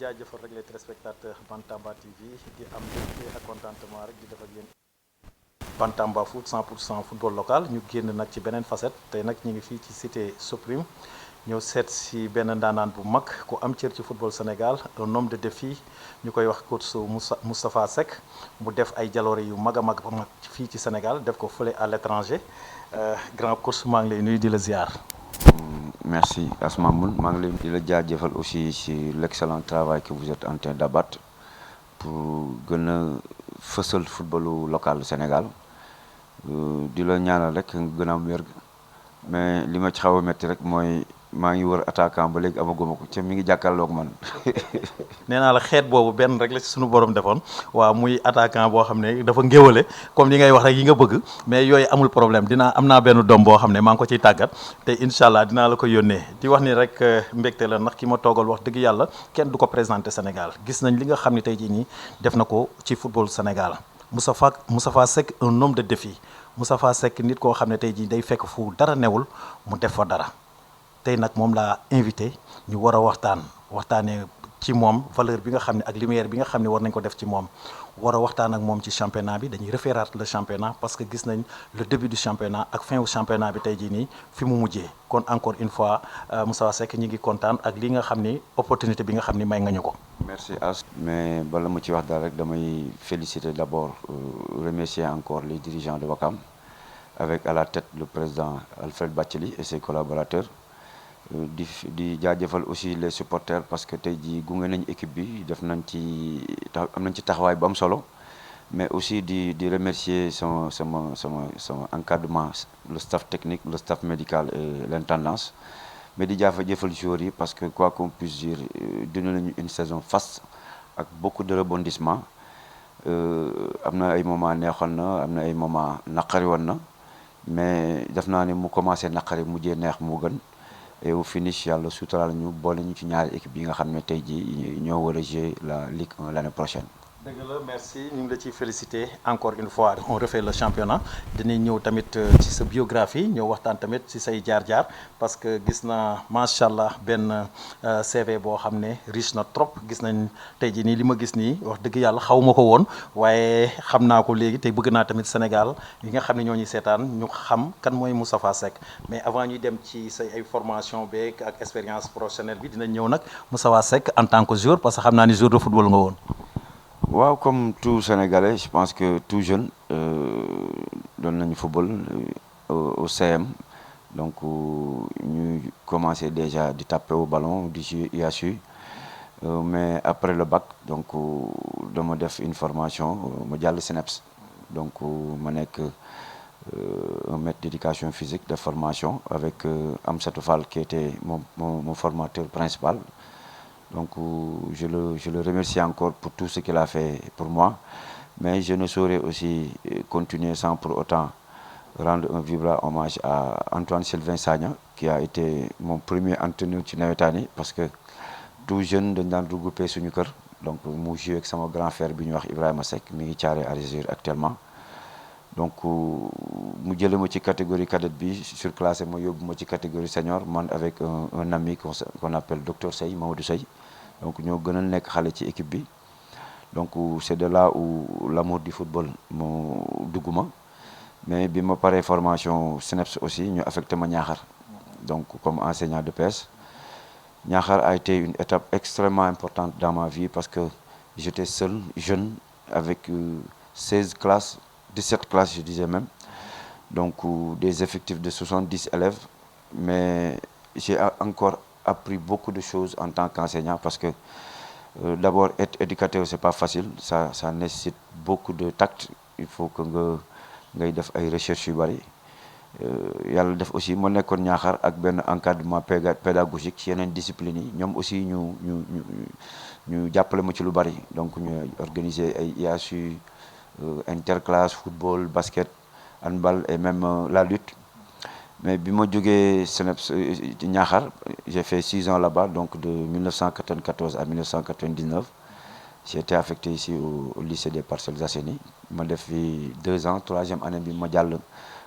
jaajëfal rek les téléspectateurs Bantamba TV di am mbégte ak contentement rek di def ak yéen Bantamba Foot 100% football local ñu génn nag ci beneen facette tey nag ñu ngi fii ci cité Soprim ñëw seet si benn ndaanaan bu mag ku am cër ci football Sénégal un homme de défi ñu koy wax coach Moustapha Seck mu def ay jaloore yu mag a mag fii ci Sénégal def ko fële à l'étranger grand coach maa ngi lay nuyu di la ziar. Merci Asmamoun maa ngi leen di la jaajëfal aussi ci l'excellent travail que vous êtes en train d'abattre pour gën a fësal footballu local Sénégal di la ñaanal rek nga gën a am wér mais li ma ci xaw a métti rek mooy maa ngi wër attaquant ba léegi amaguma ko ca mi ngi jàkkaarloog man. nee naa la xeet boobu benn rek la ci suñu borom defoon waaw muy attaquant boo xam ne dafa ngéwale comme li ngay wax rek yi nga bëgg mais yooyu amul problème am naa benn doom boo xam ne maa ngi ko ciy tàggat te incha allah dinaa la ko yónnee di wax ni rek mbégte la ndax ki ma toogal wax dëgg yàlla kenn du ko présenté Sénégal gis nañ li nga xam ne tey jii nii def na ko ci football Sénégal Moustapha Seck un homme de défi Moustapha Seck nit koo xam ne tey jii day fekk fu dara newul mu def fa dara tey nag moom laa invité ñu war a waxtaanee ci moom valeur bi nga xam ne ak lumière bi nga xam ne war nañ ko def ci moom war a waxtaan ak moom ci championnat bi dañuy reféraat le championnat parce que gis nañ le début du championnat ak fin wu championnat bi tey jii nii fi mu mujjee kon encore une fois Moustapha Seck ñi ngi kontaan ak li nga xam ni opportunité bi nga xam ni may nga ñu ko. Merci As mais bala ma ci wax daal rek damay féliciter d'abord remercier encore les dirigeants de Ouakam avec à la tête le président Alfred Bathily et ses collaborateurs. di jaajëfal aussi les supporters parce que tey jii gunge nañu équipe bi def nañ ci am nañ ci taxawaay bu am solo mais aussi di remercier sama encadrement le staff technique le staff médical et l'intendance mais di jaajëfal joueurs yi parce que quoi qu'on puisse dire dina nañu une saison faste ak beaucoup de rebondissements am na ay moments neexoon na am na ay moments naqari woon na mais def naa ni mu commencé naqari mujjee neex moo gën. Et au finish yàlla suturaal ñu boole ñu ci ñaari équipe yi nga xam ne tey jii ñoo war a jouer la Ligue 1 l'année prochaine. dëgg la merci ñu ngi la ciy féliciter encore une fois on refait le championnat dinañ ñëw tamit ci sa biographie ñëw waxtaan tamit ci say jaar-jaar parce que gis na macha allah benn CV boo xam ne riche na trop gis nañ tey jii nii li ma gis nii wax dëgg yàlla xaw ma ko woon waaye xam naa ko léegi te bëgg naa tamit Sénégal yi nga xam ne ñoo ñuy seetaan ñu xam kan mooy Moustapha Seck mais avant ñuy dem ci say ay formation beeg ak expérience professionnelle bi dinañ ñëw nag Moustapha Seck en tant que joueur parce que xam naa ni joueur de football nga woon. waaw comme tout Sénégalais je pense que tout jeune doon nañu football au CM donc ñu commencé déjà di taper au ballon di jouer UASU mais après le bac donc dama def une formation ma jàll CNEPS donc ma nekk un maître d'éducation physique de formation avec Amsatou Fall qui était mon formateur principal. Donc je le remercie encore pour tout ce qu'il a fait pour moi mais je ne saurais aussi continuer sans pour autant rendre un vibrant hommage à Antoine Sylvain Sagna qui a été mon premier entraîneur ci nawetaan yi parce que tout jeune dañ daan regroupé suñu kër donc mu joué ak sama grand frère bi ñuy wax Ibrahima Seck mi ngi Thiaré Argentine actuellement donc mu jëlee ma ci catégorie cadette bi surclassé ma yóbbu ma ci catégorie senior man avec un ami qu'on appelle docteur Sey Mamadou Sey donc ñoo gën a nekk xale ci équipe bi donc c'est de là où l'amour du football moo dugg ma mais bi ma paree formation CNEPS aussi ñu affecté ma Niakhar donc comme enseignant de PS Niakhar a été une étape extrêmement importante dans ma vie parce que j'étais seul jeune avec 16 classes 17 classes je disais même donc des effectifs de 70 élèves mais j'ai encore appris beaucoup de choses en tant qu'enseignant parce que d'abord être éducateur c'est pas facile ça nécessite beaucoup de tact il faut que ngay def ay recherches yu bari yàlla def aussi ma nekkoon Niakhar ak benn encadrement pédagogique ci yeneen disciplines yi ñoom aussi ñu jàppale ma ci lu bari donc ñu organiser ay IASU interclasse football basket handball et même la lutte mais bi ma jógee CNEPS Niakhar j'ai fait 6 ans là-bas donc de 1994 à 1999 j'ai été affecté ici au lycée des Parcelles Assainies ma def fi 2 ans 3e année bi ma jàll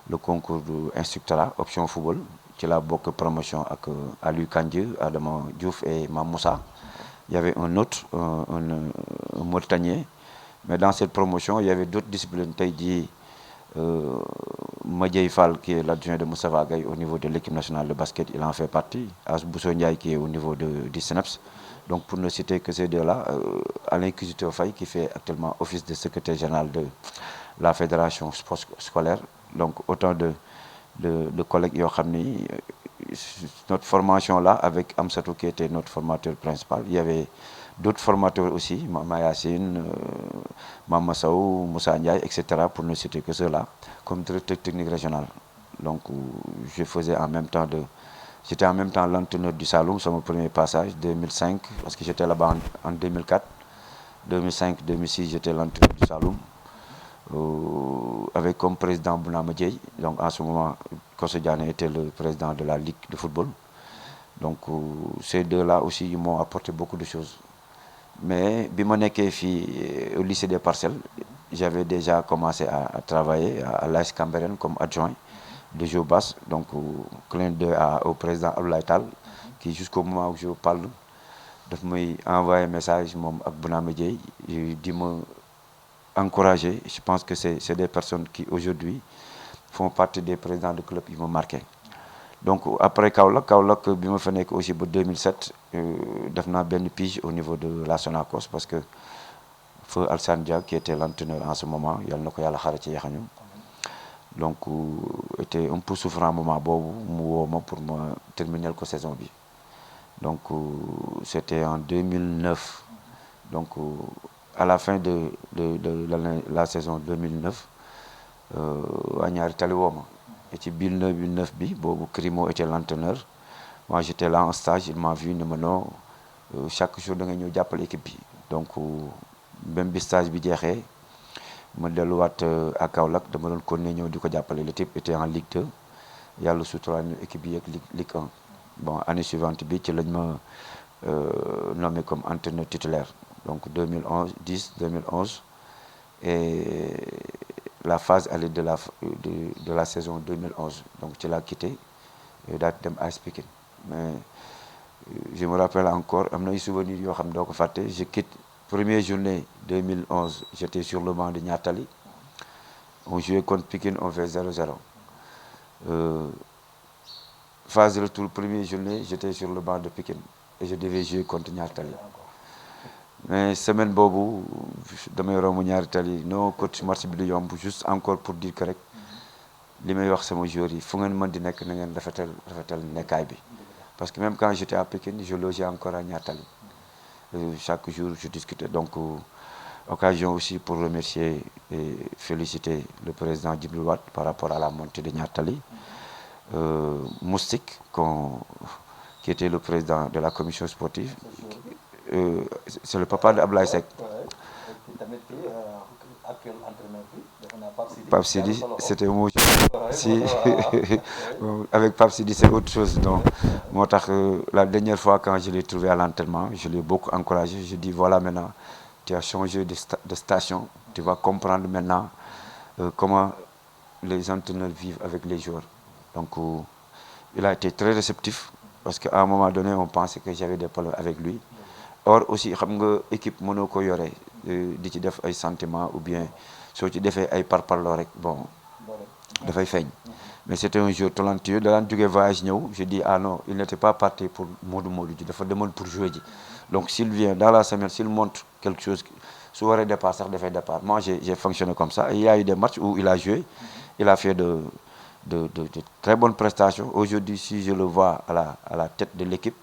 le concours de instructorat option football ci la bokk promotion ak Aliou Kandji Adama Diouf et Mam Moussa il y avait un autre, un Mauritanien. Mais dans cette promotion, il y avait d'autres disciplines. Taïdi, Madjay Fall, qui est l'adjoint de Moussa Vagaï au niveau de l'équipe nationale de basket, il en fait partie. Asbousso Ndiaye, qui est au niveau du SNEPS. Donc, pour ne citer que ces deux-là, Alain Kizito Faye, qui fait actuellement office de secrétaire général de la fédération sport scolaire. Donc, autant de collègues notre formation là, avec Amsatou qui était notre formateur principal, il y avait d'autres formateurs aussi, Mayassine, Mamassaou, Moussa Ndiaye, etc., pour ne citer que ceux-là, comme directeur technique régional. Donc, je faisais en même temps j'étais en même temps l'entraîneur du Saloum, sur mon premier passage, 2005, parce que j'étais là-bas en 2004. 2005-2006, j'étais l'entraîneur du Saloum, avec comme président Bounama Dieye. Donc, en ce moment, Kosso Diané était le président de la Ligue de football. Donc, ces deux-là aussi, ils m'ont apporté beaucoup de choses. Mais, au lycée des Parcelles, j'avais déjà commencé à travailler à l'AS Cambérène comme adjoint de Géobas. Donc, clin d'œil au président Abdoulaye Tall, qui jusqu'au moment où je parle, m'a envoyé un message à Bounama Dieye, dit me encourager. Je pense que c'est des personnes qui aujourd'hui font partie des présidents de club qui m'ont marqué. Donc après Kaolack, bi ma fa nekk aussi ba 2007 def naa benn pige au niveau de la Sonacos, parce que Feu Alsane Dia, qui était l'entraîneur en ce moment, yàlla na ko yàlla xare ci yaxañu, donc était un peu souffrant moment boobu mu woo ma pour ma terminer ko saison bi. Donc c'était en 2009. Donc à la fin de la saison 2009, waa ñaari tali woo ma. Et puis 2009 bi bobu Crimo était l'entraîneur. Moi j'étais là en stage, il m'a vu, ne me non, chaque jour da nga ñëw jàppale équipe bi. Donc même bi stage bi jeexee ma delluwaat à Kaolack, dama doon continuer ñëw di ko jàppale. Le type était en Ligue 2, yàlla suturaal ñu équipe bi ak Ligue 1. Bon, année suivante bi ci lañ ma nommé comme entraîneur titulaire. Donc 2011 et la phase allait de la saison 2011. Donc tu l'as quitté et daal dem AS Pikine. Mais je me rappelle encore, am na ay souvenirs yoo xam doo ko fàtte. Je quitte première journée 2011, j'étais sur le banc de Niatali. On jouait contre Pikine, on fait 0-0. Phase de retour, première journée, j'étais sur le banc de Pikine et je devais jouer contre Niatali. Mais semaine bobu damay romb ñaari tali no coach match bi du yomb, juste encore pour dire que rek li may wax sama joueurs yi fu ngeen mën di nekk na ngeen rafetal nekkaay bi. Parce que même quand j'étais à Pékin, je logeais encore à Niatali. Chaque jour je discutais. Donc occasion aussi pour remercier et féliciter le président Djibril Wade par rapport à la montée de Niatali. Moustique, qui était le président de la commission sportive. C'est le papa de Ablaye Seck. Pape Sidi, c'était moi. Si, avec Pape Sidi, c'est autre chose. Donc, la dernière fois quand je l'ai trouvé à l'entraînement, je l'ai beaucoup encouragé. Je dis voilà, maintenant, tu as changé de station. Tu vas comprendre maintenant comment les entraîneurs vivent avec les joueurs. Donc, il a été très réceptif, parce qu'à un moment donné, on pensait que j'avais des problèmes avec lui. Or aussi, xam nga équipe mënoo ko yore di ci def ay sentiments ou bien soo ci defee ay parparloo rek bon dafay feeñ. Mais c'était un joueur talentueux. Da daan jógee voyage ñëw, je dis ah non, il n'était pas parti pour Modou ji, dafa demoon pour jouer ji. Donc s'il vient dans la semaine, s'il montre quelque chose, su waree départ sax dafay départ. Moi j'ai fonctionné comme ça. Et il y a eu des matchs où il a joué, il a fait de très bonnes prestations. Aujourd'hui, si je le vois à la tête de l'équipe,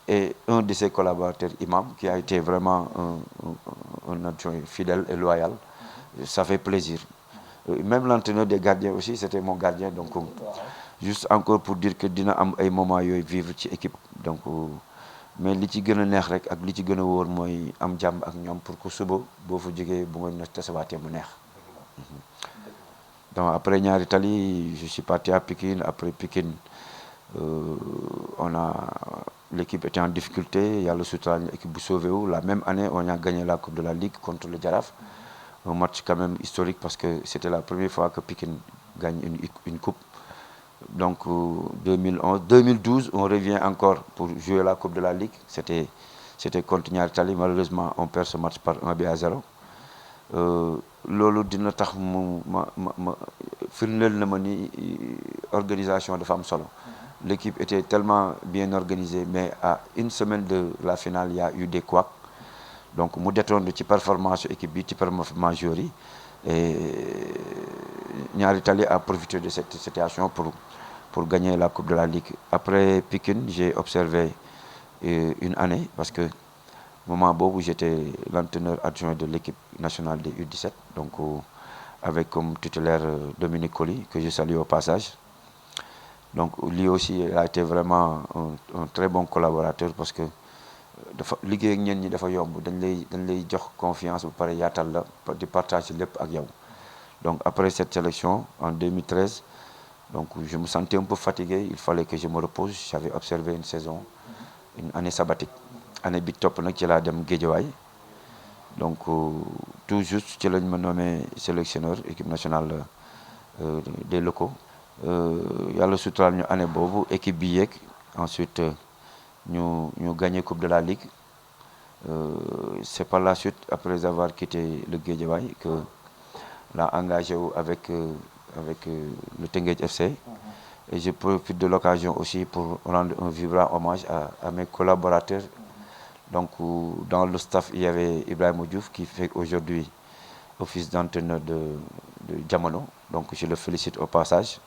et un de ses collaborateurs, Imam, qui a été vraiment un adjoint fidèle et loyal, ça fait plaisir. Même l'entraîneur des gardiens aussi, c'était mon gardien. Donc, juste encore pour dire que dina am ay moments yooyu vivre ci équipe. Donc, mais li ci gën a neex rek ak li ci gën a wóor mooy am jàmm ak ñoom pour que suba boo fa jógee bu nga tasewaatee mu neex. Donc après ñaari tali, je suis parti à Pikine. Après Pikine, l'équipe était en difficulté. Il y a le soutien l'équipe bu sauvé. La même année, on a gagné la Coupe de la Ligue contre le Jaraaf. Un match quand même historique, parce que c'était la première fois que Pikine gagne une coupe. Donc 2011, 2012, on revient encore pour jouer la Coupe de la Ligue. C'était contre Ñaari Tali. Malheureusement, on perd ce match par 1-0. Loolu dina tax firndeel na ma ni organisation dafa am solo. L'équipe était tellement bien organisée, mais à une semaine de la finale, il y a eu des couacs. Donc mu détourné ci performance équipe bi ci performance joueurs yi, et Ñaari Tali a profité de cette situation pour gagner la Coupe de la Ligue. Après Pikine, j'ai observé une année, parce que moment où j'étais l'entraîneur adjoint de l'équipe nationale des U17, donc avec comme titulaire Dominique Colli, que je salue au passage. Donc lui aussi il a été vraiment un très bon collaborateur, parce que dafa liggéey ak ñenn ñi dafa yomb, dañ lay jox confiance bu pare yaatal la di partager lépp ak yow. Donc après cette sélection en 2013, donc je me sentais un peu fatigué, il fallait que je me repose. J'avais observé une saison, une année sabbatique. Année bi topp nag ci laa dem Guédiawaye, donc tout juste ci lañ ma nommé sélectionneur équipe nationale des locaux. Yàlla suturaal ñu année boobu équipe bi yeeg, ensuite ñu gagné Coupe de la Ligue. C'est par la suite, après avoir quitté le Guédiawaye, que l'a engagé avec le Teungueth FC. Et je profite de l'occasion aussi pour rendre un vibrant hommage à mes collaborateurs. Donc dans le staff, il y avait Ibrahima Diouf, qui fait aujourd'hui office d'entraîneur de Jamono, donc je le félicite au passage.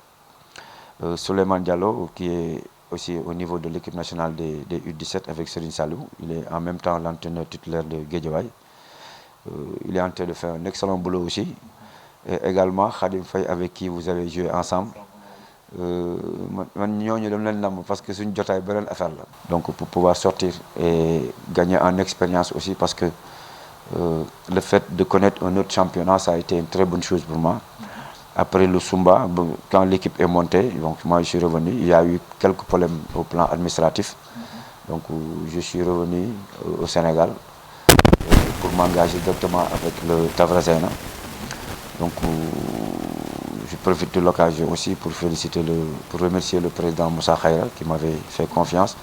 Souleymane Diallo, qui est aussi au niveau de l'équipe nationale des U17 avec Serigne Salou, il est en même temps l'entraîneur titulaire de Guédiawaye. Il est en train de faire un excellent boulot aussi. Et également Khadim Faye, avec qui vous avez joué ensemble. Man ñooñu dem leen nam parce que suñu jotaay beneen affaire la. Donc pour pouvoir sortir et gagner en expérience aussi, parce que le fait de connaître un autre championnat, ça a été une très bonne chose pour moi. Après le Sumba, quand l'équipe est montée, donc moi je suis revenu, il y a eu quelques problèmes au plan administratif. Donc je suis revenu au Sénégal pour m'engager directement avec le Tavrazena. Donc je profite de l'occasion aussi pour remercier le président Moussa Khayra, qui m'avait fait confiance.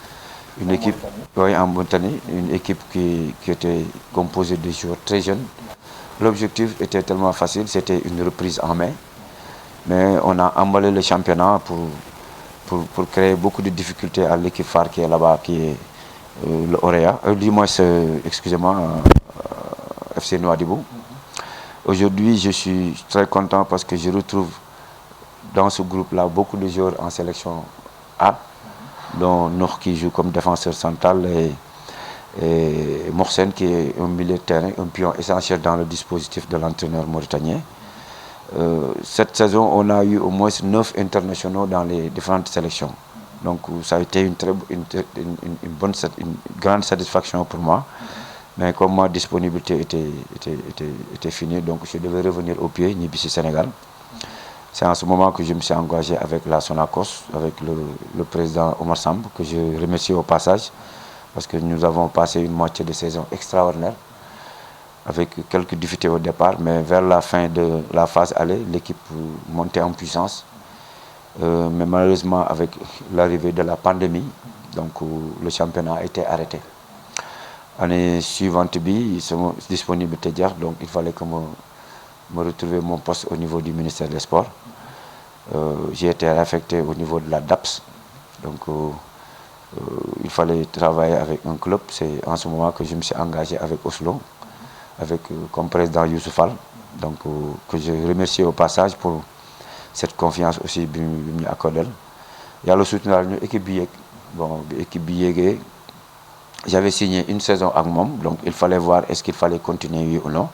Une équipe, oui, en Mauritanie, une équipe qui était composée de joueurs très jeunes. L'objectif était tellement facile, c'était une reprise en main. Mais on a emballé le championnat pour créer beaucoup de difficultés à l'équipe phare qui est là-bas, qui est le Orea. Dis-moi, excusez-moi, FC Nouadhibou. Aujourd'hui, je suis très content parce que je retrouve dans ce groupe-là beaucoup de joueurs en sélection A, dont Nour qui joue comme défenseur central, et Morsen qui est un milieu de terrain, un pion essentiel dans le dispositif de l'entraîneur mauritanien. Cette saison, on a eu au moins 9 internationaux dans les différentes sélections. Donc ça a été une grande satisfaction pour moi. Mais comme ma disponibilité était finie, donc je devais revenir au pied, Nibissi Sénégal. C'est en ce moment que je me suis engagé avec la Sonacos, avec le président Omar Samb, que je remercie au passage, parce que nous avons passé une moitié de saison extraordinaire, avec quelques difficultés au départ, mais vers la fin de la phase aller, l'équipe montait en puissance. Mais malheureusement, avec l'arrivée de la pandémie, donc le championnat a été arrêté. L'année suivante, sont disponibilité, donc il fallait que me retrouver mon poste au niveau du ministère des Sports. J'ai été affecté au niveau de la DAPS, donc il fallait travailler avec un club. C'est en ce moment que je me suis engagé avec Oslo, avec comme président Youssouf Fall, donc que je remercie au passage pour cette confiance aussi bi ñu accordé. Yàlla soutenir ñu équipe bi yeeg, bon équipe bi yeegee, j'avais signé une saison avec moi, donc il fallait voir est-ce qu'il fallait continuer oui ou non.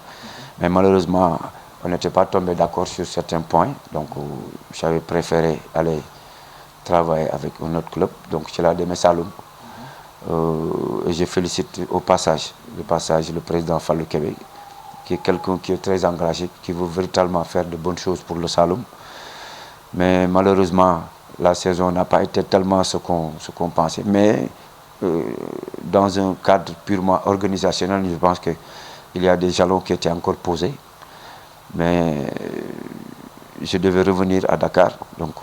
Mais malheureusement, on n'était pas tombé d'accord sur certains points, donc j'avais préféré aller travailler avec un autre club, donc c'est là de Saloum. Et je félicite au passage le président Fallou Kébé, qui est quelqu'un qui est très engagé, qui veut véritablement faire de bonnes choses pour le Saloum. Mais malheureusement, la saison n'a pas été tellement ce qu'on pensait. Mais dans un cadre purement organisationnel, je pense qu'il y a des jalons qui étaient encore posés. Mais je devais revenir à Dakar, donc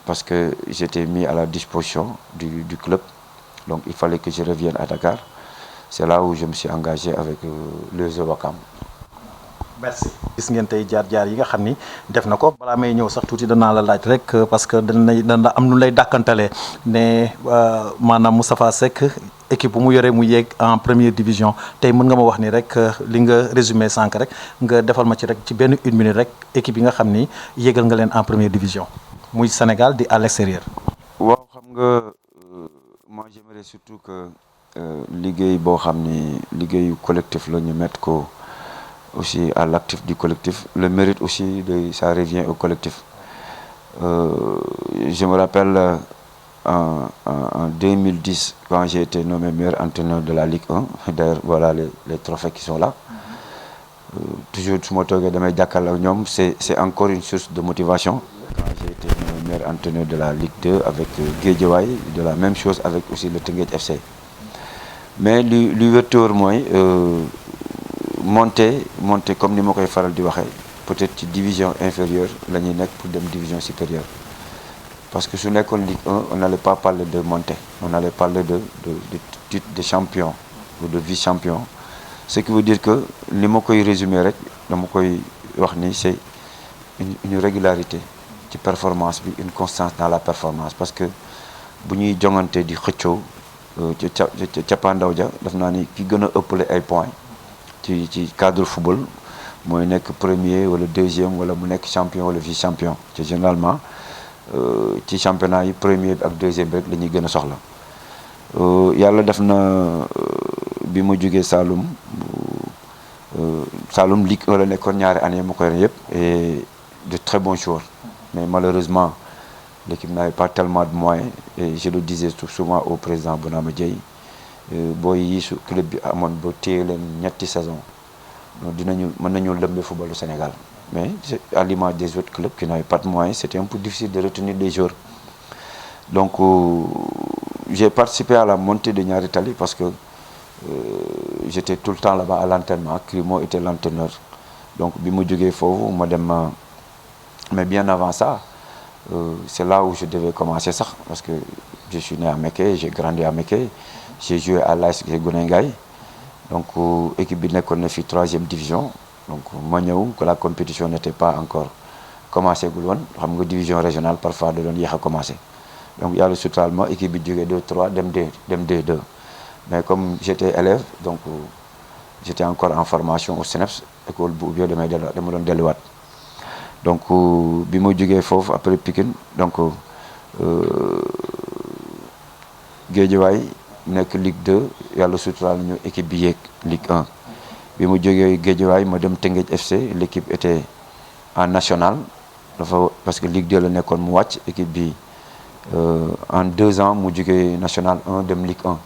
parce que j'étais mis à la disposition du club. Donc il fallait que je revienne à Dakar. C'est là où je me suis engagé avec les Ouakam. Merci. gis ngeen tey jaar-jaar yi nga xam ni def na ko balaa may ñëw sax tuuti danaa la laaj rek parce que dana am nu lay dàkkantalee ne maanaam Moustapha Seck équipe bu mu yore mu yéeg en première division tey mën nga ma wax ni rek li nga résumé sànq rek nga defal ma ci rek ci benn une minute rek équipe yi nga xam ni yéegal nga leen en première division muy Sénégal di à l'extérieur. waaw xam nga moi j'aimerais surtout que liggéey boo xam ni liggéeyu collectif la ñu mettre ko aussi à l'actif du collectif. Le mérite aussi, ça revient au collectif. Je me rappelle en 2010, quand j'ai été nommé meilleur entraîneur de la Ligue 1, d'ailleurs voilà les trophées qui sont là. Toujours c'est encore une source de motivation. Quand j'ai été nommé meilleur entraîneur de la Ligue 2 avec Guédiawaye, de la même chose avec aussi le Teungueth FC. Mais l'ouverture, moi, monter comme ni ma koy faral di waxee peut-être ci division inférieure la ñuy nekk pour dem division supérieure parce que su nekkoon Ligue 1 on n'allait pas parler de monter, on allait parler de titre de champion ou de vice-champion, ce qui veut dire que ni ma koy résumer rek dama koy wax ni c'est une régularité ci performance bi, une constance dans la performance, parce que bu ñuy jongante di xëccoo ca cappaandaw ja daf naa ni ki gën a ëppale ay points ci cadre football mooy nekk premier wala deuxième wala mu nekk champion wala vice champion te généralement ci championnat yi premier bi ak deuxième bi rek la ñuy gën a soxla. Yàlla def na bi ma jógee Saloum Ligue 1 la nekkoon ñaari année ma koy yëpp et de très bons joueurs, mais malheureusement l'équipe n'avait pas tellement de moyens et je le disais souvent au président Bounama Dièye booy yi su club bi amoon ba téye leen ñetti saison mën nañu lëmbe football au Sénégal, mais à l'image des autres clubs qui n'avaient pas de moyens, c'était un peu difficile de retenir les joueurs. Donc j'ai participé à la montée de Niary Tally parce que j'étais tout le temps là-bas à l'entraînement. Crimo était l'entraîneur. Donc bi mu jógee foofu ma dem mais bien avant ça c'est là où je devais commencer ça, parce que je suis né à Mékhé, j'ai grandi à Mékhé, j'ai joué à l'AS Guney Ngaye, donc équipe bi nekkoon na fi 3e division. Donc ma ñëw que la compétition n'était pas encore commencé gul woon, xam nga division régionale parfois da doon yéex a commencé, donc yàlla suturaal ma équipe bi jógee 2-3 dem D2, mais comme j'étais élève, donc j'étais encore en formation au CNEPS, école bu ubbi dama doon delluwaat. Donc bi ma jógee foofu après Pikine, donc Guédiawaye nekk Ligue 2, yàlla suturaal ñu équipe bi yéeg Ligue 1. bi ma jógee Guédiawaye ma dem Teungueth FC, l'équipe était en national parce que Ligue 2 la nekkoon mu wàcc équipe bi en 2 ans mu jógee national 1 dem Ligue 1.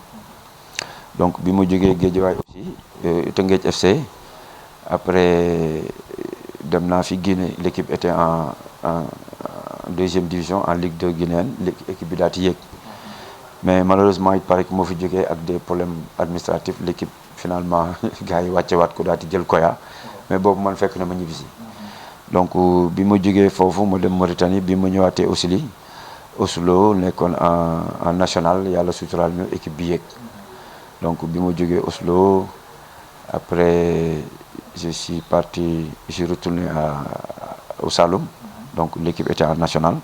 donc bi ma jógee Guédiawaye aussi Teungueth FC, après dem naa fi Guinée, l'équipe était en 2e division en Ligue 2 guinéenne, l'équipe bi daal di yéeg, mais malheureusement il paraît que moo fi jógee ak des problèmes administratifs, l'équipe finalement gars yi wàccewaat ko daal di jël Koya, mais boobu man fekk na ma ñibbisi. Donc bi ma jógee foofu ma dem Mauritanie, bi ma ñëwaatee Oslo nekkoon en national, yàlla suturaal ñu équipe bi yéeg. Donc bi ma jógee Oslo, après je suis retourné au Saloum, donc l'équipe était en national.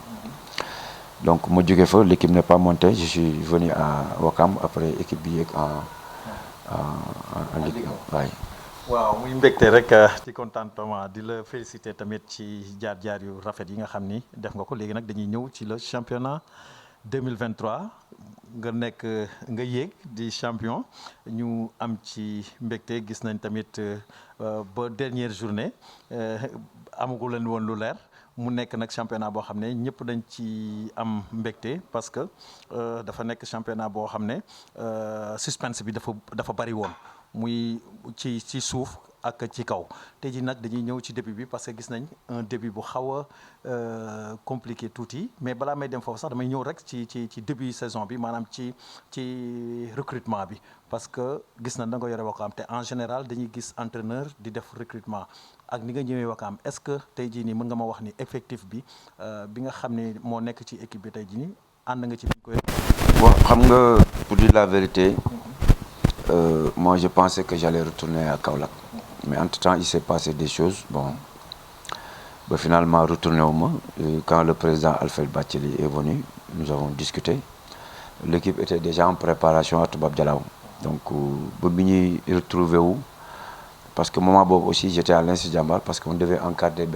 Donc ma jógee fa, l'équipe n'est pas montée, je suis venu à Ouakam, après équipe bi yéeg en Ligue 1 waaye. waaw muy mbégte rek ci contentement di la féliciter tamit ci jaar-jaar yu rafet yi nga xam ni def nga ko. léegi nag dañuy ñëw ci le championnat 2023 nga yéeg di champion, ñu am ci mbégte. gis nañ tamit ba dernière journée amagu leen woon lu leer, mu nekk nag championnat boo xam ne ñëpp dañ ci am mbégte parce que dafa nekk championnat boo xam ne suspense bi dafa bari woon, muy ci suuf ak ci kaw tey jii nag dañuy ñëw ci début bi parce que gis nañ un début bu xaw a compliqué tuuti mais balaa may dem foofu sax damay ñëw rek ci début saison bi maanaam ci recrutement bi parce que gis nañ da nga yore Wakaam te en général dañuy gis entraîneur di def recrutement ak ni nga ñëwee Wakaam est-ce que tey jii nii mën nga ma wax ni effectif bi bi nga xam ne moo nekk ci équipe bi tey jii nii ànd nga ci fi ñu koy. Bon, xam nga pour dire la vérité, moi je pensais que j'allais retourner à Kaolack. Mais entre-temps, il s'est passé des choses. Bon, ben, finalement, retourné au Mans. Quand le président Alfred Bathily est venu, nous avons discuté. L'équipe était déjà en préparation à Toubab Dialaw. Donc, je me retrouvé où? Parce que moment aussi, j'étais à l'Institut Diambar parce qu'on devait encadrer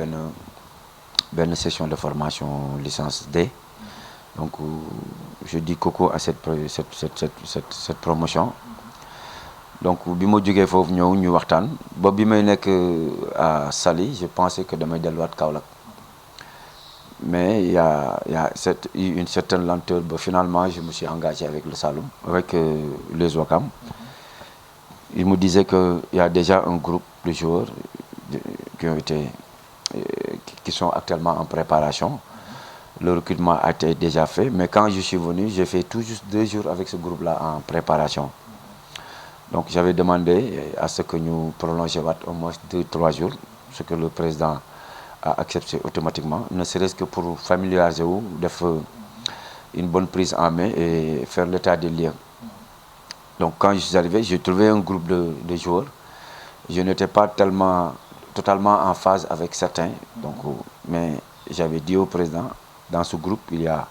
une session de formation licence D. Donc, je dis coco à cette promotion. Donc, quand je suis venu nous waxtaan ba bi may nekk à Saly, je pensais que damay delluwaat Kaolack. Mais il y a une certaine lenteur. Finalement, je me suis engagé avec le Saloum, avec les Ouakam. Ils me disaient qu'il y a déjà un groupe de joueurs qui sont actuellement en préparation. Le recrutement a été déjà fait, mais quand je suis venu, j'ai fait tout juste 2 jours avec ce groupe-là en préparation. Donc j'avais demandé à ce que nous prolongions au moins 2-3 jours, ce que le président a accepté automatiquement, ne serait-ce que pour familiariser ou faire une bonne prise en main et faire l'état des lieux. Donc quand je suis arrivé, j'ai trouvé un groupe de joueurs. Je n'étais pas totalement en phase avec certains, donc, mais j'avais dit au président, dans ce groupe, il y a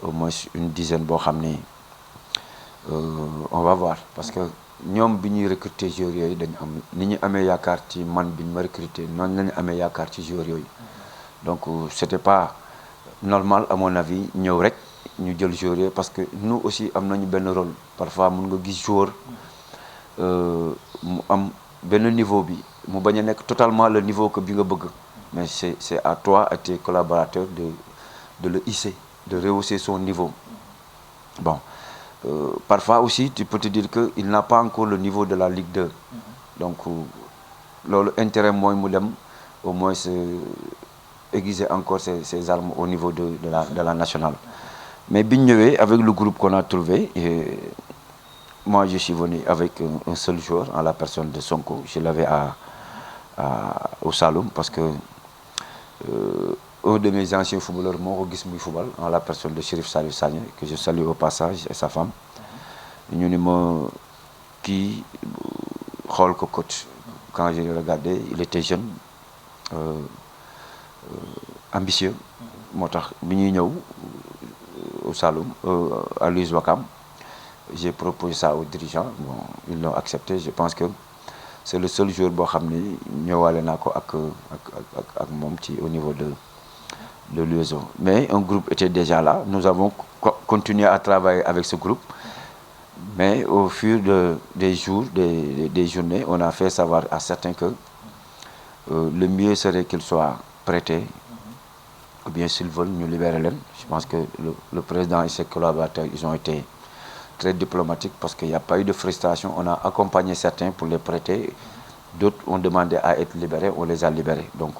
au moins une dizaine de on va voir, parce que nous avons recruté joueurs, nous avons yaakaar ci man bi ma recruté, nous avons yaakaar ci joueurs. Donc c'était pas normal à mon avis, nous jël joueurs parce que nous aussi avons un rôle. Parfois, nous avons des joueurs mu am benn niveau bi mu bañ a nekk totalement le niveau que bi nga bëgg, mais c'est à toi, à tes collaborateurs de le hisser, de rehausser son niveau. Bon, parfois aussi tu peux te dire qu'il n'a pas encore le niveau de la Ligue 2. Donc l'intérêt mooy mu dem au moins aiguiser encore ses armes au niveau de la nationale. Mais bi ñu ñëwee avec le groupe qu'on a trouvé, moi je suis venu avec un seul joueur en la personne de Sonko. Je l'avais au Saloum parce que un de mes anciens footballeurs, mon football, en la personne de Chérif Salif Sagné, que je salue au passage, et sa femme. Nous avons qui coach. Quand je l'ai regardé, il était jeune, ambitieux. Au Saloum, à Louis Wakam, j'ai proposé ça aux dirigeants. Bon, ils l'ont accepté. Je pense que c'est le seul joueur qui a au niveau de l'USO. Mais un groupe était déjà là. Nous avons continué à travailler avec ce groupe. Mais au fur des jours, des journées, on a fait savoir à certains que le mieux serait qu'ils soient prêtés, ou bien s'ils veulent nous libérer. Je pense que le président et ses collaborateurs, ils ont été très diplomatiques parce qu'il n'y a pas eu de frustration. On a accompagné certains pour les prêter. D'autres ont demandé à être libérés, on les a libérés. Donc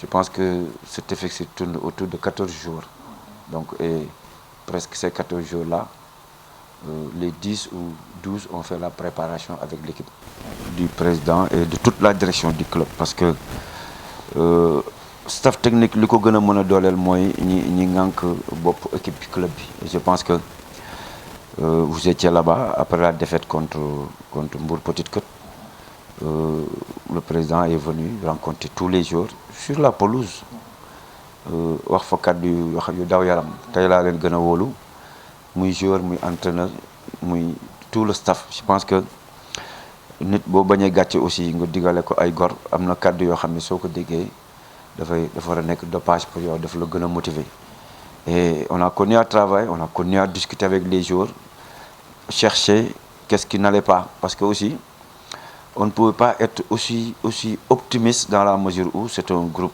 je pense que cet effet tourne autour de 14 jours. Donc, et presque ces 14 jours-là, les 10 ou 12 ont fait la préparation avec l'équipe du président et de toute la direction du club. Parce que staff technique, le ko gëna mëna dolel moy ñi ngank bop équipe club bi. Je pense que vous étiez là-bas après la défaite contre Mbour Petite Côte. Le président est venu rencontrer tous les jours sur la pelouse. Wax fa kaddu yu daw yaram tay la leen gëna wolu muy joueur muy entraîneur muy tout le staff. Je pense que nit bo bañé gatché aussi nga digalé ko ay gor amna kaddu yo xamni soko déggé dafa wara nek dopage pour yow dafa la gëna motiver. Et on a continué à travailler, on a continué à discuter avec les joueurs, chercher qu'est-ce qui n'allait pas parce que aussi on ne pouvait pas être aussi optimiste dans la mesure où c'est un groupe.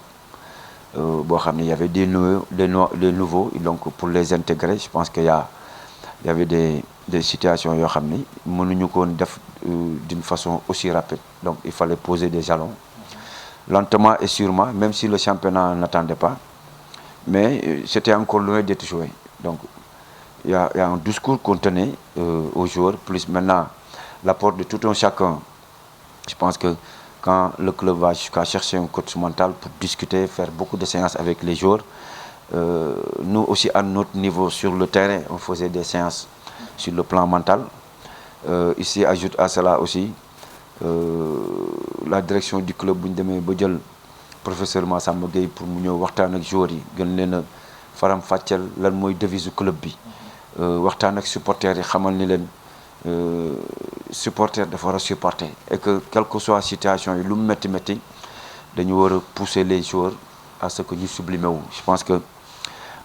Il y avait des nouveaux, donc pour les intégrer, je pense qu'il y avait des des situations yoo xam ni mënuñu ko def d'une façon aussi rapide, donc il fallait poser des jalons lentement et sûrement, même si le championnat n'attendait pas, mais c'était encore loin d'être joué. Donc il y a un discours qu'on tenait aux joueurs, plus maintenant l'apport de tout un chacun. Je pense que quand le club va jusqu'à chercher un coach mental pour discuter, faire beaucoup de séances avec les joueurs, nous aussi à notre niveau sur le terrain, on faisait des séances sur le plan mental. Ici, ajoute à cela aussi la direction du club bu ñu demee ba jël professeur Massamba Gueye pour mu ñëw waxtaan ak joueurs yi gën leen a faram fàcceel lan mooy devise club bi waxtaan ak supporters yi xamal ni leen supporter dafa war a supporter et que quelle que soit situation yi lu mu métti métti dañu war a pousser les joueurs à ce que ñu sublimer wu. Je pense que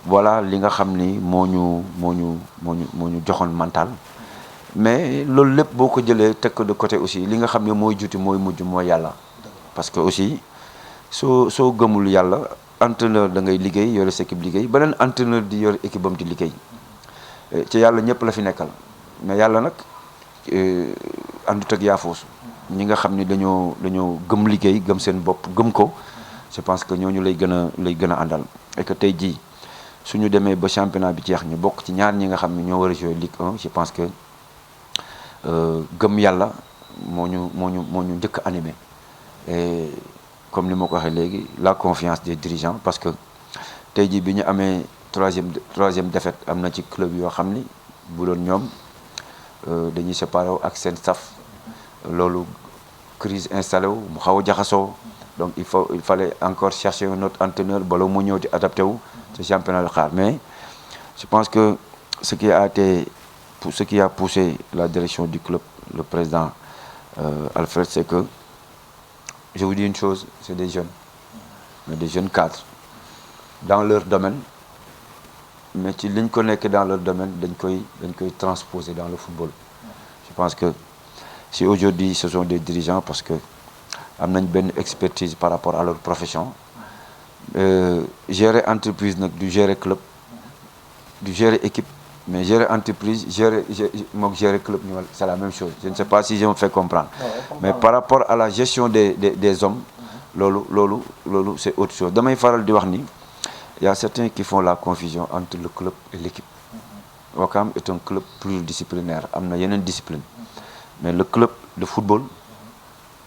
voilà li nga xam ni moo ñu joxoon mental. Mais loolu lépp boo ko jëlee teg ko de côté aussi li nga xam ne mooy juti mooy mujj mooy yàlla parce que aussi soo gëmul yàlla entraîneur da ngay liggéey yore sa équipe liggéey beneen entraîneur di yore équipe am di liggéey ci yàlla ñëpp la fi nekkal mais yàlla nag àndut ak yaafoos ñi nga xam ni dañoo gëm liggéey gëm seen bopp gëm ko je pense que ñooñu lay gën a àndal et que tey jii suñu demee ba championnat bi jeex ñu bokk ci ñaar ñi nga xam ne ñoo war a jouer Ligue 1 je pense que gëm yàlla moo ñu njëkk animé et comme ni ma ko waxee léegi la confiance des dirigeants parce que tey jii bi ñu amee troisième défaite am na ci club yoo xam ni bu doon ñoom dañuy séparé ak seen staff loolu crise installé wu mu xaw a jaxasoo donc il fallait encore chercher un autre entraîneur bala mu ñëw di adapté wu ci championnat de xaar mais je pense que ce qui a poussé la direction du club, le président Alfred, c'est que, je vous dis une chose, c'est des jeunes, mais des jeunes cadres, dans leur domaine, mais ci liñ ko nekk dans leur domaine dañ koy transposer dans le football. Je pense que si aujourd'hui ce sont des dirigeants parce que am nañ benn expertise par rapport à leur profession, gérer entreprise nag du gérer club, du gérer équipe, mais gérer entreprise gérer club c'est la même chose. Je ne sais pas si je me fais comprendre. Mais par rapport à la gestion des hommes loolu c'est autre chose. Damay faral di wax ni il y a certains qui font la confusion entre le club et l'équipe. Ouakam est un club pluridisciplinaire am na yeneen discipline mais le club de football